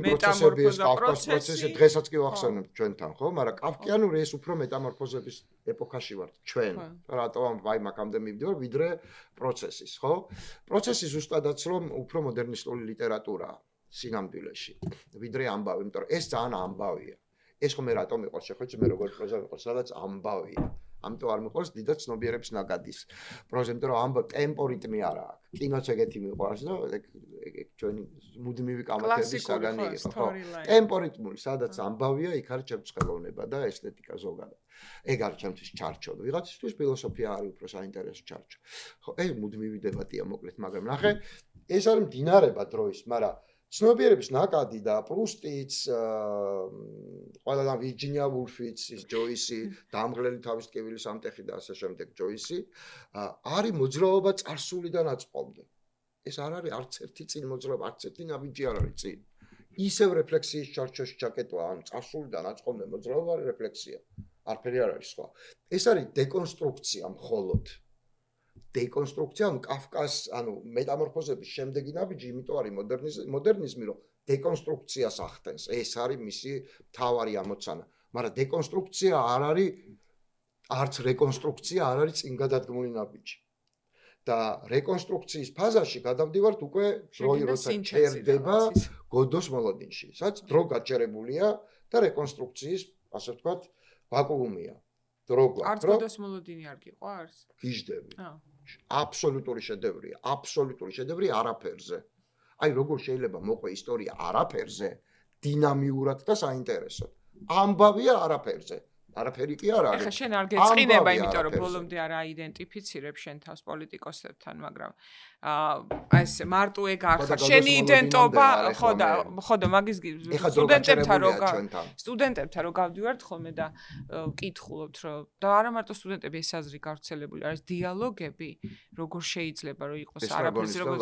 მეტამორფოზა პროცესი დღესაც კი ვახსენებ ჩვენთან ხო მაგრამ კაფკიანური ეს უფრო მეტამორფოზების ეპოქაში ვართ ჩვენ რატომ აი მაგამდე მივდივარ ვიდრე პროცესის ხო პროცესი ზუსტადაც რომ უფრო მოდერნისტული ლიტერატურაა სინამდვილეში ვიდრე ამბავი იმიტომ რომ ეს ძალიან ამბავია ეს ხომ მე რატომ მიყვარს შეხვეჭი მე როგორ პროზა მიყვარს სადაც ამბავია ამიტომ არ მიყვარს დიდად ცნობიერების ნაკადის პროზა იმიტომ რომ ამბავ ტემპო რიტმი არა აქვს კინოც ეგეთი მიყვარს და ეგ ჩვენი მუდმივი კამათების საგანი იყო ხო ტემპო რიტმული სადაც ამბავია იქ არის ჩემთვის ხელოვნება და ესთეტიკა ზოგადად ეგ არის ჩემთვის ჩარჩო ვიღაცისთვის ფილოსოფია არის უფრო საინტერესო ჩარჩო ხო ეს მუდმივი დებატია მოკლედ მაგრამ ნახე ეს არის მდინარება დროის მაგრამ ცნობიერების ნაკადი და პრუსტიც ყველადან ვირჯინია ვულფიც ის ჯოისი დამღლელი თავის ტკივილი სამტეხი და ასე შემდეგ ჯოისი არის მოძრაობა წარსულიდან აწყობდე ეს არ არის არც ერთი წინ მოძრაობა არც ერთი ნაბიჯი არ არის წინ ისევ რეფლექსიის ჩარჩოში ჩაკეტვა ან წარსულიდან აწყობდე მოძრაობა არის რეფლექსია არაფერი არ არის სხვა ეს არის დეკონსტრუქცია მხოლოდ დეკონსტრუქცია ანუ კაფკას ანუ მეტამორფოზების შემდეგი ნაბიჯი იმიტომ არის მოდერნიზმი რომ დეკონსტრუქციას ახდენს ეს არის მისი მთავარი ამოცანა მაგრამ დეკონსტრუქცია არ არის არც რეკონსტრუქცია არ არის წინგადადგმული ნაბიჯი და რეკონსტრუქციის ფაზაში გადავდივართ უკვე დროი როცა ჩერდება გოდოს მოლოდინში სადაც დრო გაჩერებულია და რეკონსტრუქციის ასე ვთქვათ ვაკუუმია დრო გვაქვს არც გოდოს მოლოდინი არ გიყვარს გიждები აბსოლუტური შედევრი არაფერზე. აი როგორ შეიძლება მოყვე ისტორია არაფერზე, დინამიურად და საინტერესოდ. ამბავია არაფერზე. არაფერი კი არ არის. ეხლა შენ არ გეწყინება, იმიტომ რომ ბოლომდე არ აიდენტიფიცირებ შენ თავს პოლიტიკოსებთან, მაგრამ ეს მარტო ეგ არ ხარ. შენი იდენტობა, ხო და მაგის სტუდენტებთან რო გავდივართ ხოლმე და ვკითხულობთ, რომ და არა მარტო სტუდენტები ეს აზრი გავრცელებული არის, დიალოგები, როგორ შეიძლება რომ იყოს არაფერზე როგორ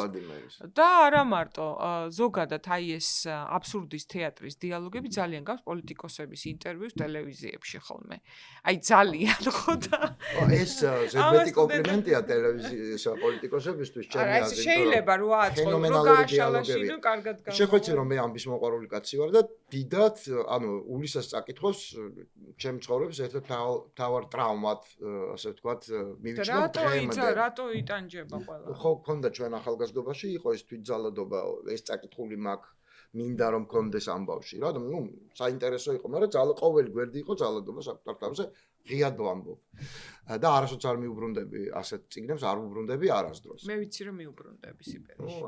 და არა მარტო ზოგადად აი ეს აბსურდის თეატრის დიალოგები ძალიან გავს პოლიტიკოსების ინტერვიუს ტელევიზიებში ხოლმე. აი ძალიან ხო და ეს ზედმეტი კომპლიმენტია ტელევიზიის პოლიტიკოსებისთვის ჩემი აზრით. შეიძლება რო აწყო რო გააშალაშინო კარგად გავა. შეხვეცი რომ მე ამბის მოყვარული კაცი ვარ და დიდად ანუ ულისას წაკითხოს ჩემ ცხოვრების ერთ-ერთ თავარ ტრავმად ასე ვთქვათ მივიჩნევ დღემდე. რატო იტანჯება ყველა? ხო ქონდა ჩვენ ახალგაზრდობაში იყო ეს თვითძალადობა ეს წაკითხული მაქვს მინდა რომ კონდეს ამბავში რა ნუ საინტერესო იყო მაგრამ ყოველი გვერდი იყო ძალადობა საკუთარ თავზე ღიად ვამბობ და არასოდეს არ მიუბრუნდები ასეთ წიგნებს არ უბრუნდები არასდროს მე ვიცი რომ მიუბრუნდები სიპერეში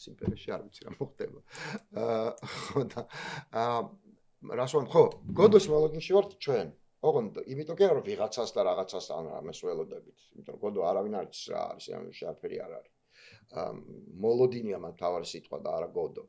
სიპერეში არ ვიცი რა მოხდება ხო და რას ვამბობ ხო გოდოს მოლოდინში ვართ ჩვენ ოღონდ იმიტომ კი არა რომ ვიღაცას და რაღაცას ან ამას ველოდებით იმიტომ რომ გოდო არავინ არ იცის რა არის ამ შეაფერი არ არის მოლოდინია მათ თავარი სიტყვა და არა გოდო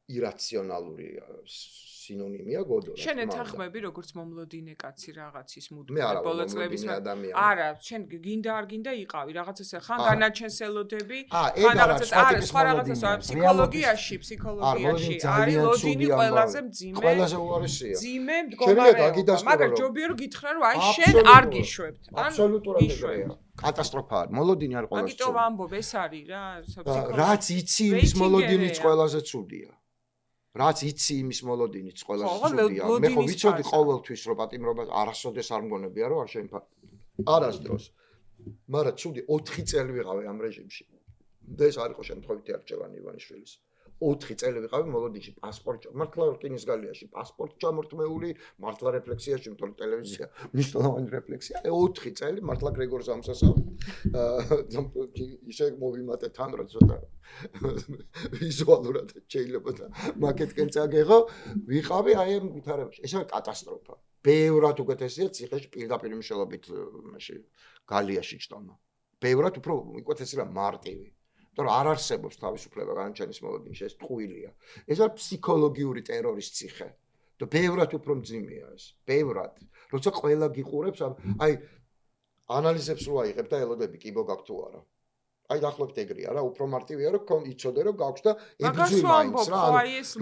ირაციონალური სინონიმია გოდო რა. შენ ეთანხმები როგორც მომლოდინე კაცი რაღაცის მუდმივ ბოლო წლების არა, შენ გინდა არ გინდა იყავი რაღაცას ხან განაჩენს ელოდები, ხან რაღაცას არა, სხვა რაღაცას ფსიქოლოგიაში არის ლოდინი ყველაზე მძიმე. ყველაზე უარესია. მძიმე მდგომარეობა, მაგრამ ჯობია რომ გითხრა რომ აი შენ არ გიშვებთ. აბსოლუტურად ეგრეა. კატასტროფაა. მოლოდინი არ ყველაზე. მაგიტომ ვამბობ, ეს არის რა, ფსიქოლოგია. რაც იცი იმის მოლოდინიც ყველაზე ცუდია. რაც იცი იმის მოლოდინიც ყველაზე ცუდია. მე ხო ვიცოდი ყოველთვის რომ პატიმრობა არასოდეს არ მგონებია რომ არ შეიმფა. არასდროს. მაგრამ ცუდი 4 წელი ვიყავი ამ რეჟიმში. და ეს არ იყო შემთხვევითი არჩევანი ივანიშვილის. 4 წელი ვიყავი მოლოდინში პასპორტ მართლა რკინის გალიაში პასპორტ ჩამორთმეული მართლა რეფლექსიაში იმიტომ ტელევიზია მნიშვნელოვანი რეფლექსია 4 წელი მართლა გრეგორ ზამსასავი ისე მოვიმატე თან რა ცოტა ვიზუალურად შეიძლება და მაკეტკენ წაგეღო ვიყავი აი ამ ვითარებაში ეს არის კატასტროფა ბევრად უკეთესია ციხეში პირდაპირ მშელობით მაშინ გალიაში ჭდომა ბევრად უფრო უკეთესი რა მარტივი რომ არ არსებობს თავისუფლება განაჩენის მოლოდინში ეს ტყუილია. ეს არის ფსიქოლოგიური ტერორის ციხე. და ბევრად უფრო მძიმეა ეს. ბევრად. როცა ყველა გიყურებს აი ანალიზებს რო აიღებ და ელოდები კი მოგაქვს თუ არა. აი დაახლოებით ეგრეა რა, უფრო მარტივია რომ იცოდე რომ გაქვს და ებრძვი მაინც რა.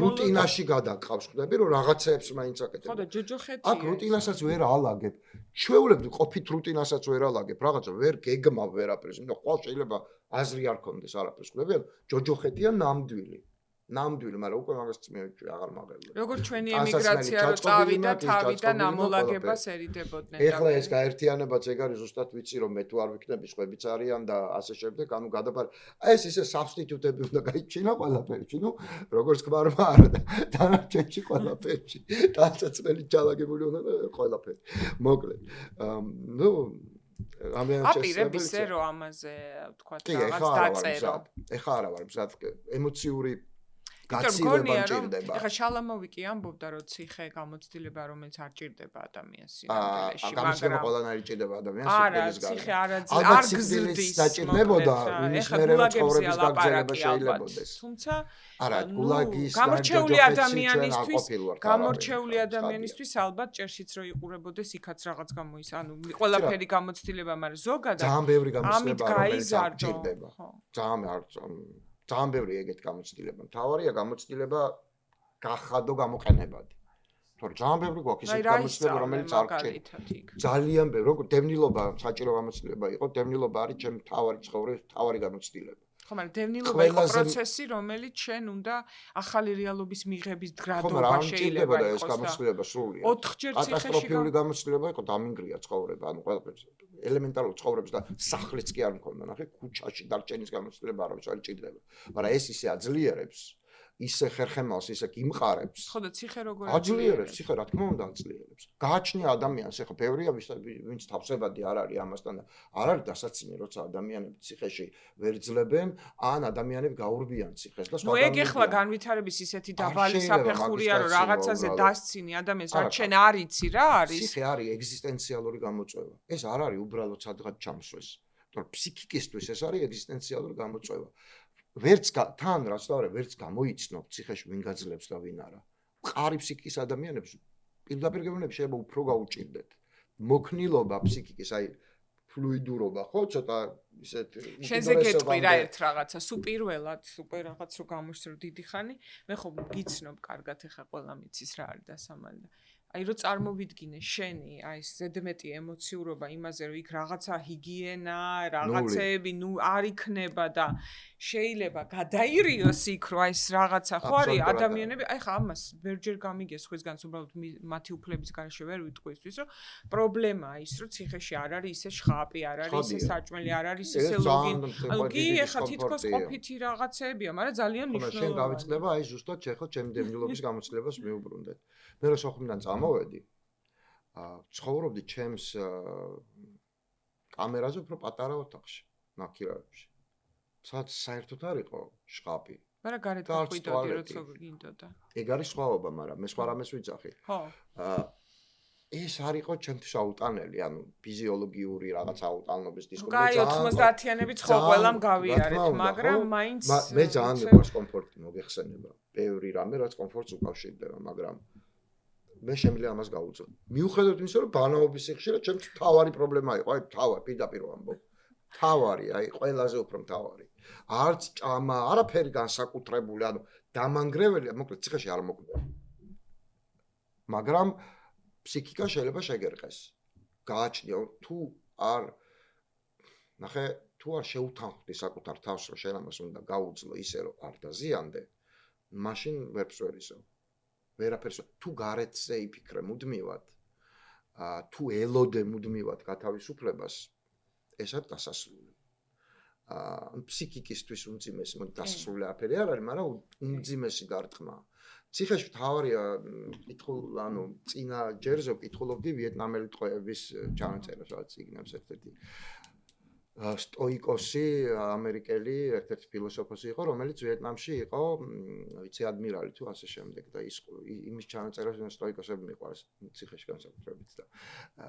რუტინაში გადაყავს ხდები რომ რაღაცეებს მაინც აკეთებ. ხო და ჯოჯოხეთი. აქ რუტინასაც ვერ ალაგებ. ჩვეულებრივ ყოფით რუტინასაც ვერ ალაგებ. რაღაცა ვერ გეგმავ ვერაფერს. ნუ ყოველ შეიძლება აზრი არ კონდეს არაფერს ხდები. ჯოჯოხეთია ნამდვილი. ნამდვილი, მაგრამ უკვე მაგას წმევი აღარ მაღელვე. როგორც ჩვენი ემიგრაცია რო წავიდა, თავიდან ამოლაგებას ერიდებოდნენ. ეხლა ეს გაერთიანებაც ეგ არის ზუსტად ვიცი რომ მე თუ არ ვიქნები ხვებიც არიან და ასე შემდეგ, ანუ გადაფარ ეს ისე substitute-ები უნდა გაიჩინა ყველაფერში, ნუ როგორც ქმარმა არა დანარჩენში ყველაფერში. დასაცმელი ჩალაგებული უნდა ყველაფერი. მოკლედ. ნუ აპირებისე რომ ამაზე ვთქვათ რაღაც დაწერო. ეხლა არა ვარ მზად ემოციური გაცილება მჭირდება. ეხლა შალამოვი კი ამბობდა რომ ციხე გამოცდილება რომელიც არ ჭირდება ადამიანს სინამდვილეში, მაგრამ ყველანაირი ჭირდება ადამიანს არა, ციხე არ გზრდის დაჭირდებოდა, იმის მერე რომ ცხოვრების გაგრძელება შეიძლებაოდეს. თუმცა არა, გულაგის გამორჩეული ადამიანისთვის ალბათ ჭერშიც რო იყურებოდეს იქაც რაღაც გამოის, ანუ ყველაფერი გამოცდილება, მაგრამ ზოგადად ძალიან ბევრი გამოცდილება რომელიც ჭირდება. ძალიან ბევრი ეგეთ გამოცდილება. მთავარია გამოცდილება გახადო გამოყენებადი. თორე ძალიან ბევრი გვაქვს ისეთი გამოცდილება, რომელიც არ გჭირდება. ძალიან ბევრი, როგორ დევნილობა საჭირო გამოცდილება იყო, დევნილობა არის ჩემი მთავარი ცხოვრების მთავარი გამოცდილება. ხო, მაგრამ დევნილობა იყო პროცესი, რომელიც შენ უნდა ახალი რეალობის მიღების გრადობა შეიძლება იყოს. ეს გამოცდილება სრულია. 4ჯერ ციხეში კატასტროფული გამოცდილება იყო, დამინგრია ცხოვრება, ანუ ყველაფერს. ელემენტარულ ცხოვრებას და სახლიც კი არ მქონდა, ნახე, ქუჩაში დარჩენის გამოცდილება არავის არ ჭირდება. მაგრამ ეს ისე აძლიერებს, ისე ხერხემალს, ისე გიმყარებს. ხო და ციხე როგორ აძლიერებს, ციხე რა თქმა უნდა აძლიერებს. გააჩნია ადამიანს, ეხლა ბევრია ვინც თავსებადი არ არის ამასთან და არ არის დასაცინი, როცა ადამიანები ციხეში ვერ ძლebენ, ან ადამიანები გაურბიან ციხეს და სხვა ნუ ეგ ეხლა განვითარების ისეთი დაბალი საფეხურია, რომ რაღაცაზე დასცინი ადამიანს, რაც შენ არ იცი რა არის. ციხე არის ეგზისტენციალური გამოწვევა. ეს არ არის უბრალოდ სადღაც ჩამსვეს. თორე ფსიქიკისთვის ეს არის ეგზისტენციალური გამოწვევა. ვერც თან რაც დავარ, ვერც გამოიცნობ ციხეში ვინ გაძლებს და ვინ არა. მყარი ფსიქიკის ადამიანებს პირდაპირ გეუბნები შეიძლება უფრო გაუჭირდეთ. მოქნილობა ფსიქიკის, აი ფლუიდურობა, ხო, ცოტა ისეთ შენზე გეტყვი რა ერთ რაღაცა, სუპირველად, სუპერ რაღაც რო გამოშრო დიდი ხანი, მე ხო გიცნობ კარგად ეხა ყველა მიცის რა არის დასამალი და აი რო წარმოვიდგინე შენი აი ეს ზედმეტი ემოციურობა იმაზე რომ იქ რაღაცა ჰიგიენა, რაღაცეები ნუ არ იქნება და შეიძლება გადაირიოს იქ რომ აი ეს რაღაცა ხო არის ადამიანები აი ხა ამას ვერჯერ გამიგეს ხუისგანს უბრალოდ მათი უფლების გარშე ვერ ვიტყვი ისთვის რომ პრობლემაა ის რომ ციხეში არ არის ისე შხაპი, არ არის ისე საჭმელი, არ არის ისე ლოგინ. ანუ კი ეხა თითქოს ყოფითი რაღაცეებია, მაგრამ ძალიან მნიშვნელოვანია. შენ გავიწყდება აი ზუსტად შეხო ჩემი დევნილობის გამოცდილებას მიუბრუნდეთ. მე რო სოხუმიდან წამოვედი, ცხოვრობდი ჩემს კამერაზე უფრო პატარა ოთახში, ნაკირავებში. სადაც საერთოდ არ იყო შხაპი. მაგრამ გარეთ გაყვიდოდი როცა გინდოდა. ეგ არის სხვაობა, მაგრამ მე სხვა რამეს ვიძახი. ხო. ეს არ იყო ჩემთვის აუტანელი, ანუ ფიზიოლოგიური რაღაც აუტანობის დისკომფორტი. კაი 90-იანები ყველამ გავიარეთ, მაგრამ მაინც მე ძალიან მიყვარს კომფორტი, მოგეხსენება. ბევრი რამე რაც კომფორტს უკავშირდება, მაგრამ მე შემიძლია ამას გავუწო. მიუხედავად იმისა, რომ ბანაობის სიხშირე ჩემს თავარი პრობლემა იყო, აი თავარი პირდაპირ ვამბობ. თავარი, აი ყველაზე უფრო მთავარი. არც ჭამა, არაფერი განსაკუთრებული, ანუ დამანგრეველი, მოკლედ ციხეში არ მოკვდება. მაგრამ ფსიქიკა შეიძლება შეგერყეს. გააჩნია თუ არ ნახე, თუ არ შეუთანხმდი საკუთარ თავს, რომ შენ ამას უნდა გაუძლო ისე, რომ არ დაზიანდე, მაშინ ვერც ვერ ისო. ვერაფერს თუ გარეთზე იფიქრე მუდმივად, თუ ელოდე მუდმივად გათავისუფლებას, ეს არის დასასრული. ფსიქიკისთვის უმძიმესი, დასასრული არაფერი არ არის, მაგრამ უმძიმესი დარტყმა. ციხეში თავარია ანუ წინა ჯერზე ვკითხულობდი ვიეტნამელი ტყვეების ჩანაწერებს, რაც იგნებს ერთ-ერთი სტოიკოსი ამერიკელი ერთ-ერთი ფილოსოფოსი იყო, რომელიც ვიეტნამში იყო, ვიცი ადმირალი თუ ასე შემდეგ და ის იმის ჩანაწერებს სტოიკოსები მიყვარს ციხეში განსაკუთრებით და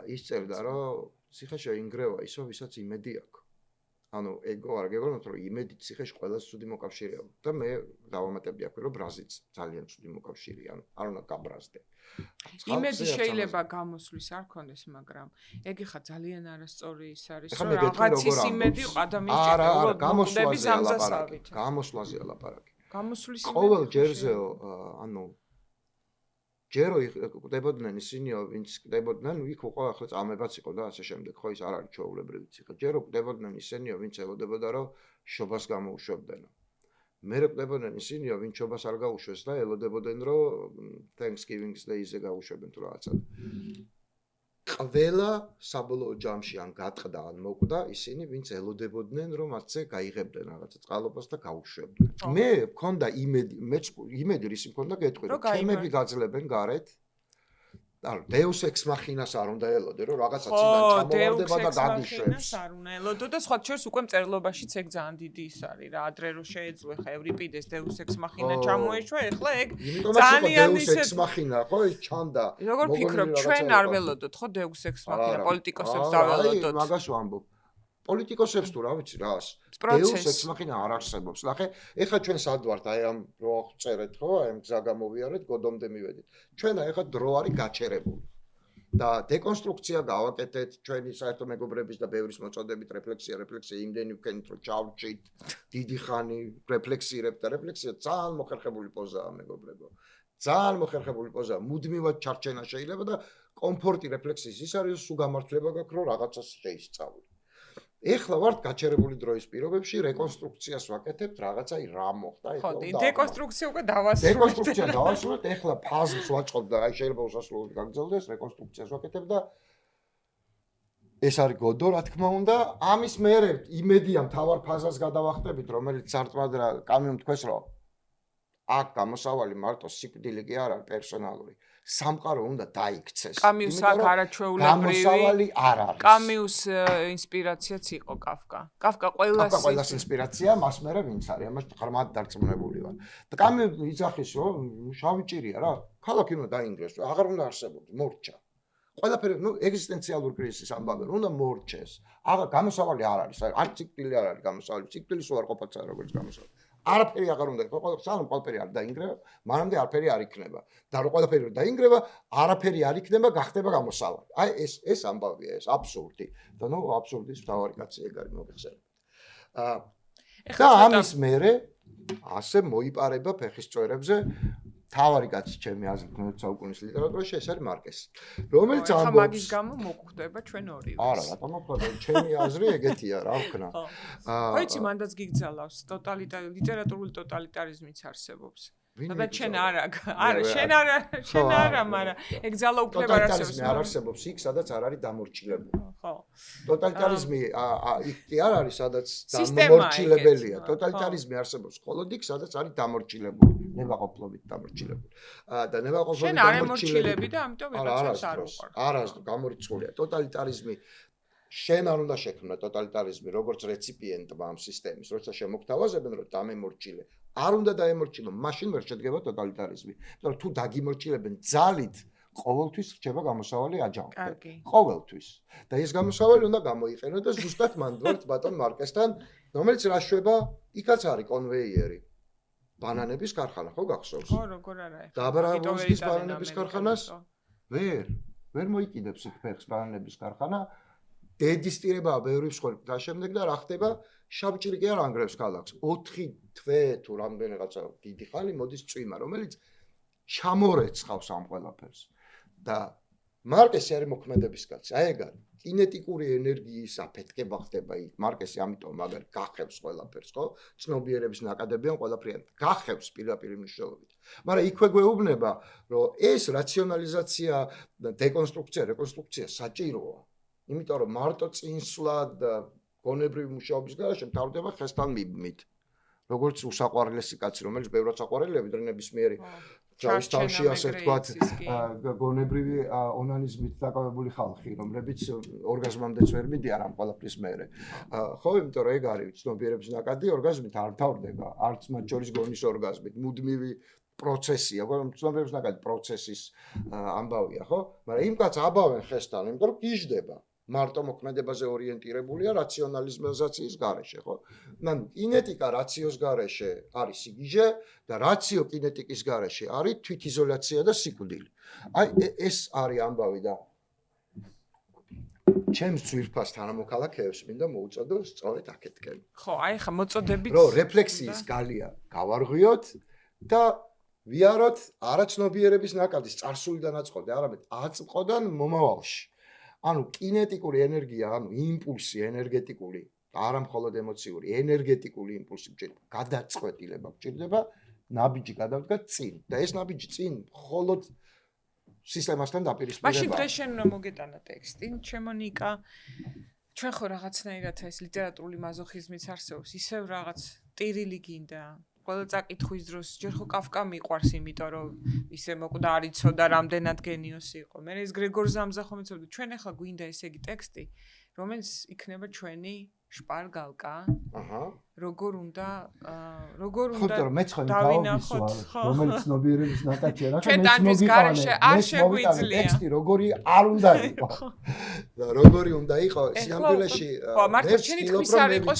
ის წერდა, რომ ციხეში ინგრევა ისო, ვისაც იმედი აქვს. ანუ ეგო არ გეგონოთ, რომ იმედი ციხეში ყველაზე ცუდი მოკავშირეა და მე დავამატებდი აქვე, რომ ბრაზიც ძალიან ცუდი მოკავშირეა, არ უნდა გაბრაზდე. იმედი შეიძლება გამოსვლის არ ქონდეს, მაგრამ ეგ ხა ძალიან არასწორი ის არის, რომ რაღაცის იმედი ადამიანს ჭირდება გამოსვლების ამზასავით. გამოსვლაზეა ლაპარაკი. გამოსვლის იმედი. ყოველ ჯერზე, ანუ ჯერო კვდებოდნენ ისინიო, ვინც კვდებოდნენ, იქ უკვე ახლა წამებაც იყო და ასე შემდეგ, ხო ის არ არის ჩვეულებრივი ციხე. ჯერო კვდებოდნენ ისინიო, ვინც ელოდებოდა, რომ შობას გამოუშვებდნენო. მე ყვდებოდნენ ისინიო, ვინ ჩობას არ გაუშვეს და ელოდებოდნენ, რომ Thanksgiving Day-ზე გაუშვებენ თუ რაღაცა. ყველა საბოლოო ჯამში ან გატყდა, ან მოკვდა ისინი, ვინც ელოდებოდნენ, რომ მათზე გაიღებდნენ რაღაცა წყალობას და გაუშვებდნენ. მე მქონდა იმედი რისი მქონდა გეტყვი, რომ თემები გაძლებენ გარეთ. ანუ Deus Ex Machina-ს არ უნდა ელოდე, რომ რაღაცა წინან ჩამოვარდება და დაგიშვებს. არ უნდა ელოდო და სხვა შორის უკვე მწერლობაშიც ეგ ძალიან დიდი ის არის რა, ადრე რო შეეძლო ხა ევრიპიდეს Deus Ex Machina ჩამოეშვა, ეხლა ეგ ძალიან Deus Ex Machina, ხო, ის ჩანდა. როგორ ფიქრობ, ჩვენ არ ველოდოთ ხო Deus Ex Machina, პოლიტიკოსებს დაველოდოთ. მაგას ვამბობ. პოლიტიკოსებს თუ რა ვიცი რას Deus Ex Machina არ არსებობს. ნახე, ეხლა ჩვენ სად ვართ, აი ამ რო წერეთ ხო, აი ამ გზა გამოვიარეთ, გოდომდე მივედით. ჩვენ ეხლა დრო არის გაჩერებული. და დეკონსტრუქცია გავაკეთეთ ჩვენი საერთო მეგობრების და ბევრის მოწოდებით რეფლექსია იმდენი ვქენით რომ ჩავჭით დიდი ხანი რეფლექსირებთ და რეფლექსია ძალიან მოხერხებული პოზაა მეგობრებო. ძალიან მოხერხებული პოზაა, მუდმივად ჩარჩენა შეიძლება და კომფორტი რეფლექსიის ის არის სულ გამართლება გაქვს რომ რაღაცას შეისწავლო. ეხლა ვართ გაჩერებული დროის პირობებში, რეკონსტრუქციას ვაკეთებთ, რაღაცა რა მოხდა, ეხლა დეკონსტრუქცია უკვე დავასრულეთ. დეკონსტრუქცია დავასრულეთ, ეხლა ფაზს ვაწყობ და აი შეიძლება უსასრულოდ გაგრძელდეს, რეკონსტრუქციას ვაკეთებ და ეს არის გოდო, რა თქმა უნდა, ამის მერე იმედია მთავარ ფაზას გადავახტებით, რომელიც სარტყმადრა კამიუმ თქვეს, რომ აქ გამოსავალი მარტო სიკვდილი კი არ არის პერსონალური. სამყარო უნდა დაიქცეს. კამიუს აქ არაჩვეულებრივი გამოსავალი არ არის. კამიუს ინსპირაციაც იყო კაფკა. კაფკა ყველას ინსპირაცია, მას მერე ვინც არის, ამას ღრმად დარწმუნებული ვარ. და კამიუ იძახის, რომ შავი ჭირია რა, ქალაქი უნდა დაინგრეს, აღარ უნდა არსებობდეს, მორჩა. ყველაფერი, ეგზისტენციალური კრიზისის ამბავი, უნდა მორჩეს. აღარ გამოსავალი არ არის, არც სიკვდილი არ არის გამოსავალი, სიკვდილი სულ არ ყოფილა როგორც გამოსავალი. არაფერი აღარ უნდა იყოს, სანამ ყველაფერი არ დაინგრევა, მანამდე არაფერი არ იქნება. და რო ყველაფერი დაინგრევა, არაფერი არ იქნება, გახდება გამოსავალი. აი ეს ამბავია, ეს აბსურდი. და აბსურდის მთავარი კაცი ეგ არის მოგეხსენებათ. და ამის მერე ასე მოიპარება ფეხის წვერებზე თავარი კაცი ჩემი აზრით მე-20 ლიტერატურაში ეს არის მარკესი. რომელიც ამბობს მაგის გამო მოგვხვდება ჩვენ ორივე. არა, რატომ მოხდება? ჩემი აზრი ეგეთია, რა ვქნა. ხო, იცი, მანდაც გიგძალავს ლიტერატურული ტოტალიტარიზმიც არსებობს. და შენ არა, შენ არა, მაგრამ ეგ ძალაუფლება არსებობს. არ არსებობს იქ, სადაც არ არის დამორჩილებული. ხო. ტოტალიტარიზმი იქ არ არის, სადაც დამორჩილებელია. ტოტალიტარიზმი არსებობს მხოლოდ იქ, სადაც არის დამორჩილებული. ნებაყოფლობით დამორჩილებული. და ნებაყოფლობით შენ არ ემორჩილები და ამიტომ ვიღაცას არ უყვარს. არასდროს გამორიცხულია. ტოტალიტარიზმი შენ არ უნდა შექმნა ტოტალიტარიზმი როგორც რეციპიენტმა ამ სისტემის, როცა შემოგთავაზებენ რომ დამემორჩილე. არ უნდა დაემორჩილო, მაშინ ვერ შედგება ტოტალიტარიზმი. იმიტომ რომ თუ დაგიმორჩილებენ ძალით, ყოველთვის რჩება გამოსავალი აჯანყდა. ყოველთვის. და ეს გამოსავალი უნდა გამოიყენო და ზუსტად მანდ ვართ ბატონ მარკესთან, რომელიც რაშვება, იქაც არის კონვეიერი. ბანანების ქარხანა ხო გახსოვს? ხო, როგორ არა ეხლა. დაბრაგვისის ბანანების ქარხანას ვერ მოიკიდებს იქ ფეხს ბანანების ქარხანა. დედისტირებაა ბევრი სხვა და შემდეგ და რა ხდება? შავჭირი კი არ ანგრევს ქალაქს. 4 თვე თუ რამდენიღაცა დიდი ხანი მოდის წვიმა, რომელიც ჩამორეცხავს ამ ყველაფერს. და მარკესი არის მოქმედების კაცი. აი ეგ არის. კინეტიკური ენერგიის აფეთქება ხდება იქ. მარკესი ამიტომ მაგარი გახევს ყველაფერს, ხო? ცნობიერების ნაკადებიან ყველაფრიან. გახევს პირდაპირ მნიშვნელობით. მაგრამ იქვე გვეუბნება, რომ ეს რაციონალიზაცია, დეკონსტრუქცია, რეკონსტრუქცია საჭიროა. იმიტომ რომ მარტო წინსვლა და გონებრივი მუშაობის გარეშე მთავრდება ხესთან მიბმით. როგორც უსაყვარლესი კაცი, რომელიც ბევრად საყვარელია ნებისმიერი თავის თავში ასე ვთქვათ, გონებრივი ონანიზმით დაკავებული ხალხი, რომლებიც ორგაზმამდეც ვერ მიდიან ამ ყველაფრის მერე. ხო, იმიტომ რომ ეგ არის ცნობიერების ნაკადი, ორგაზმით არ მთავრდება, არც მათ შორის გონის ორგაზმით, მუდმივი პროცესია, ცნობიერების ნაკადი პროცესის ამბავია, ხო? მაგრამ იმ კაცს აბავენ ხესთან, იმიტომ რომ გიждდება. მარტო მოქმედებაზე ორიენტირებულია რაციონალიზაციის გარეშე, ხო? მან კინეტიკა რაციოს გარეშე არის სიგიჟე და რაციო კინეტიკის გარეშე არის თვითიზოლაცია და სიკვდილი. აი ეს არის ამბავი და ჩემს ძვირფას თანამოქალაქეებს მინდა მოუწოდო სწორედ აქეთკენ. ხო, აი ხა მოწოდებით რომ რეფლექსიის გალია გავარღვიოთ და ვიაროთ არაცნობიერების ნაკადის წარსულიდან აწყობდე, არამედ აწმყოდან მომავალში. ანუ კინეტიკური ენერგია, ანუ იმპულსი ენერგეტიკული არა მხოლოდ ემოციური, ენერგეტიკული იმპულსი გჭირდება, გადაწყვეტილება გჭირდება, ნაბიჯი გადავდგა წინ და ეს ნაბიჯი წინ მხოლოდ სისტემასთან დაპირისპირება. მაშინ დღეს შენ უნდა მოგეტანა ტექსტი, ჩემო ნიკა. ჩვენ ხო რაღაცნაირად ეს ლიტერატურული მაზოხიზმიც არსებობს, ისევ რაღაც ტირილი გინდა. ყველა წაკითხვის დროს ჯერ ხო კაფკა მიყვარს, იმიტომ რომ ისე მოკვდა არ იცოდა რამდენად გენიოსი იყო. მე ეს გრეგორ ზამზა ხომ იცოდი, ჩვენ ახლა გვინდა ესე იგი ტექსტი, რომელიც იქნება ჩვენი შპარგალკა. აჰა. როგორ უნდა დავინახოთ, რომელიც ნობიერების ნაკაჩია, რა ჩვენ ტანჯვის გარეშე არ შეგვიძლია. ტექსტი როგორი არ უნდა იყოს. და როგორი უნდა იყოს, სინამდვილეში ხო, მართლა შენი თქვის არ იყოს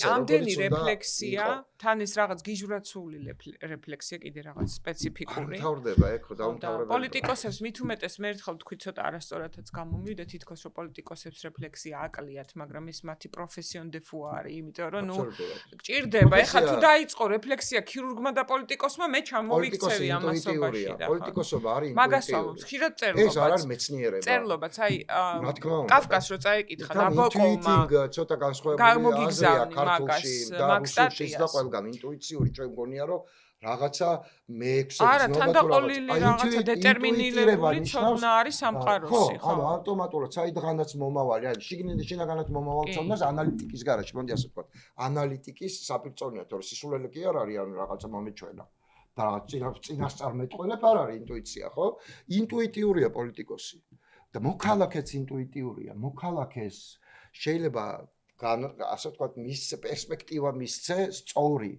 ამდენი რეფლექსია, თან ეს რაღაც გიჟურაცული რეფლექსია კიდე რაღაც სპეციფიკური. თავდება ეგ ხო დაუმთავრებელი. პოლიტიკოსებს მით უმეტეს მე ერთხელ თქვი ცოტა არასწორადაც გამომივიდა თითქოს რომ პოლიტიკოსებს რეფლექსია აკლიათ, მაგრამ ეს მათი პროფესიონ დე ფუ არის, იმიტომ რომ ნუ გჭირდება ეხლა თუ დაიწყო რეფლექსია ქირურგმა და პოლიტიკოსმა მე ჩამოვიქცევი ამასობაში და პოლიტიკოსობა არის ინტუიტიური. ხშირად წერლობაც. ეს არ არის მეცნიერება. წერლობაც, აი კაფკას რო წაეკითხა ნაბოკოვმა ცოტა განსხვავებული აზრია ქართულში და რუსულში და ყველგან ინტუიციური ჩვენ მგონია რომ რაღაცა მე-6 არა თანდაყოლილი რაღაცა დეტერმინირებული ცოდნა არის სამყაროსი ხო ანუ ავტომატურად საიდღანაც მომავალი არის შიგნიდან მომავალ ცოდნას ანალიტიკის გარშე მოდი ასე ვთქვათ ანალიტიკის საფირწონია თორე სისულელე კი არ არის ანუ რაღაცა მომეჩვენა და რაღაც წინასწარმეტყველებ არ არის ინტუიცია ხო ინტუიტიურია პოლიტიკოსი და მოქალაქეც ინტუიტიურია მოქალაქეს შეიძლება ასე ვთქვათ მის პერსპექტივა მისცე სწორი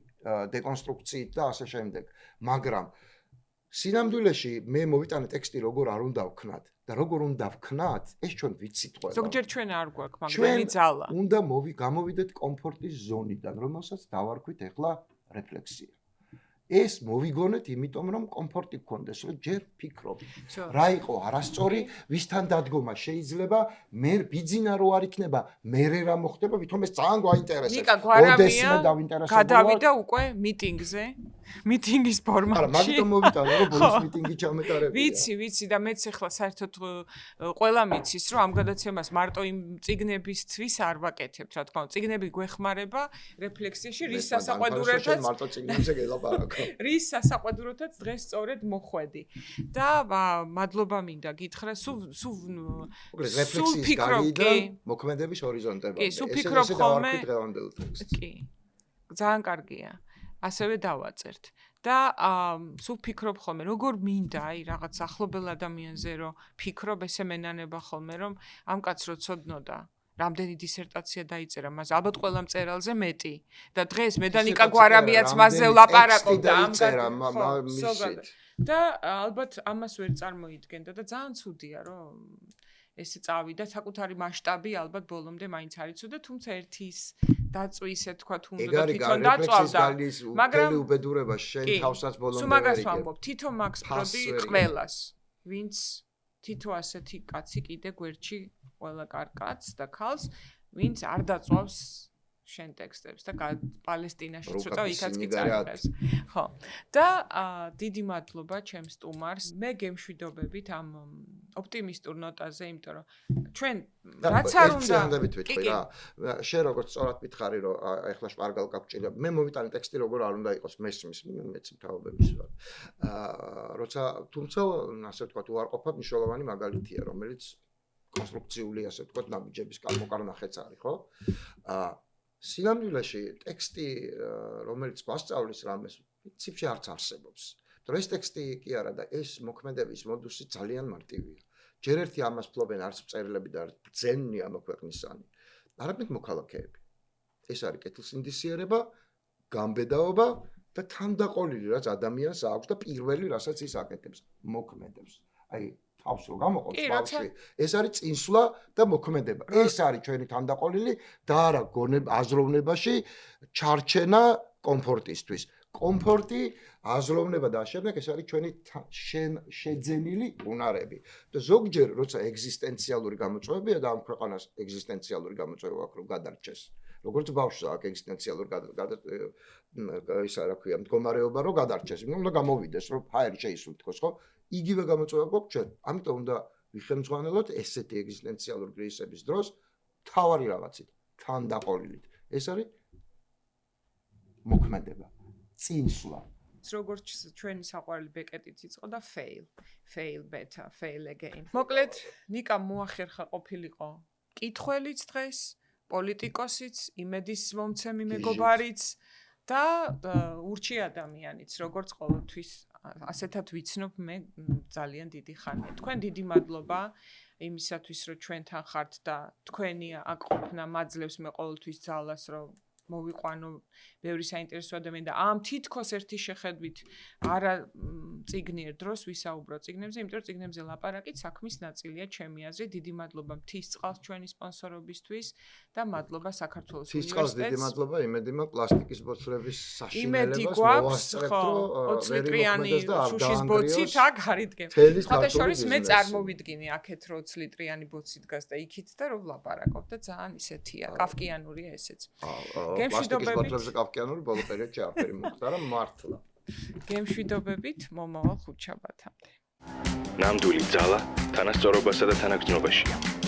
დეკონსტრუქციით და ასე შემდეგ. მაგრამ სინამდვილეში მე მოვიტანე ტექსტი როგორ არ უნდა ვქნათ და როგორ უნდა ვქნათ, ეს ჩვენ ვიცით ყველა. ზოგჯერ ჩვენ არ გვაქვს, მაგრამ ძალა. უნდა გამოვიდეთ კომფორტის ზონიდან, რომელსაც დავარქვით ახლა რეფლექსია. ეს მოვიგონეთ, იმიტომ რომ კომფორტი გქონდეს, რომ ჯერ ფიქრობ. რა იყო არასწორი, ვისთან დადგომა შეიძლება, მე ბიძინა რო არ იქნება, მე რა მოხდება, ვითომ ეს ძალიან გვაინტერესებს. ნიკა გვარამია გადავიდა უკვე მიტინგზე. მიტინგის ფორმატში. არა, მაგიტომ მოვიტანე, რომ ბოლოს მიტინგი ჩამეტარებია. ვიცი და მეც ახლა საერთოდ ყველა მიცის, რომ ამ გადაცემას მარტო იმ წიგნებისთვის არ ვაკეთებთ, რა თქმა უნდა. წიგნები გვეხმარება რეფლექსიაში, რის სასაყვედუროთაც მარტო წიგნებზე გელაპარაკო. რის სასაყვედუროთაც დღეს სწორედ მოხვედი. და მადლობა მინდა გითხრა, სულ რეფლექსიის გარედან მოქმედების ჰორიზონტებამდე. ეს ფიქრობ ხოლმე დღევანდელ ტექსტს. კი. ძალიან კარგია. ასევე დავაწერთ და სულ ფიქრობ ხოლმე როგორ მინდა აი რაღაც ახლობელ ადამიანზე რომ ფიქრობ ესე მენანება ხოლმე რომ ამ კაცს რო ცოდნოდა რამდენი დისერტაცია დაიწერა მას ალბათ ყველა მწერალზე მეტი და დღეს მე და ნიკა გვარამიაც მასზე ვლაპარაკობდა ამ და ალბათ ამას ვერ წარმოიდგენდა და ძალიან ცუდია რომ ესე წავიდა საკუთარი მასშტაბი ალბათ ბოლომდე მაინც არ იცოდა თუმცა ერთის დაწვი ისე თქვა უნდა თვითონ დაწვავდა მაგრამ უბედურება შენ თავსაც ბოლომდე ვერ იგებ ვამბობ თითო მაქს პროდი ყველას ვინც თითო ასეთი კაცი კიდე გვერდში ყველა კარკაც და ქალს ვინც არ დაწვავს შენ ტექსტებს და პალესტინაში ცოტა იქაც კი წაიღეს. ხო. და დიდი მადლობა ჩემს სტუმარს. მე გემშვიდობებით ამ ოპტიმისტურ ნოტაზე, იმიტომ რომ ჩვენ რაც არ უნდა ვიტყვი რა. შენ როგორც სწორად მითხარი, რომ ეხლა შპარგალკა გჭირდება. მე მოვიტანე ტექსტი როგორ არ უნდა იყოს მესმის მეც მთავრობების ვარ. როცა თუმცა ასე ვთქვათ უარყოფა მნიშვნელოვანი მაგალითია, რომელიც კონსტრუქციული ასე ვთქვათ ნაბიჯების გამოკარნახეც არის, ხო? სინამდვილეში ტექსტი რომელიც გვასწავლის რამეს ციფრში არც არსებობს. ეს ტექსტი კი არა და ეს მოქმედების მოდუსი ძალიან მარტივია. ჯერ ერთი ამას ფლობენ არც მწერლები და არც ბრძენნი ამ ქვეყნისანი. არამედ მოქალაქეები. ეს არის კეთილსინდისიერება, გამბედაობა და თანდაყოლილი რაც ადამიანს აქვს და პირველი რასაც ის აკეთებს, მოქმედებს. აი თავს რო გამოყობს ბავშვი ეს არის წინსვლა და მოქმედება ეს არის ჩვენი თანდაყოლილი და არა აზროვნებაში ჩარჩენა კომფორტისთვის კომფორტი აზროვნება და შემდეგ ეს არის ჩვენი შეძენილი უნარები და ზოგჯერ როცა ეგზისტენციალური გამოწვევებია და ამ ქვეყანას ეგზისტენციალური გამოწვევა აქვს რომ გადარჩეს როგორც ბავშვს აქვს ეგზისტენციალური ისა რა ქვია მდგომარეობა რომ გადარჩეს უნდა გამოვიდეს რომ ფაერი შეისრულთქოს ხო იგივე გამოწვევა გვაქვს ჩვენ ამიტომ უნდა ვიხელმძღვანელოთ ესეთი ეგზისტენციალური კრიზისების დროს თავარი რაღაცით თანდაყოლილით ეს არის მოქმედება, წინსვლა. როგორც ჩვენი საყვარელი ბეკეტიც იწყო და fail better, fail again. მოკლედ, ნიკამ მოახერხა ყოფილიყო კითხველიც დღეს, პოლიტიკოსიც, იმედის მომცემი მეგობარიც და ურჩი ადამიანიც, როგორც ყოველთვის ასეთად ვიცნობ მე ძალიან დიდი ხანია. თქვენ დიდი მადლობა იმისათვის, რომ ჩვენთან ხართ და თქვენი აქ ყოფნა მაძლევს მე ყოველთვის ძალას, რომ მოვიყვანო ბევრი საინტერესო ადამიანი და ამ თითქოს ერთი შეხედვით არა წიგნიერ დროს ვისაუბრო წიგნებზე, იმიტომ რომ წიგნებზე ლაპარაკით საქმის ნაწილია ჩემი აზრით. დიდი მადლობა მთისწყალს ჩვენი სპონსორობისთვის და მადლობა საქართველოს მთისწყალს დიდი მადლობა იმედიმა პლასტიკის ბოთლების იმედი საშინელებას გვაქვს, ხო, 20 ליטრიანი შუშის ბოცით აქ არიდგებ. ხოთა შორის მე წარმოვიდგინე აქეთ რომ 20 ליטრიანი ბოცი დგას და იქით და რომ ვლაპარაკობ და ძალიან ისეთია, კაფკიანურია ესეც. პლასტიკის ბოთლებზე კაფკიანური ბოლო პერიოდში აფერი მოხდა მართლა. გემშვიდობებით მომავალ ხუთშაბათამდე. ნამდვილი ძალა თანასწორობასა და თანაგრძნობაშია.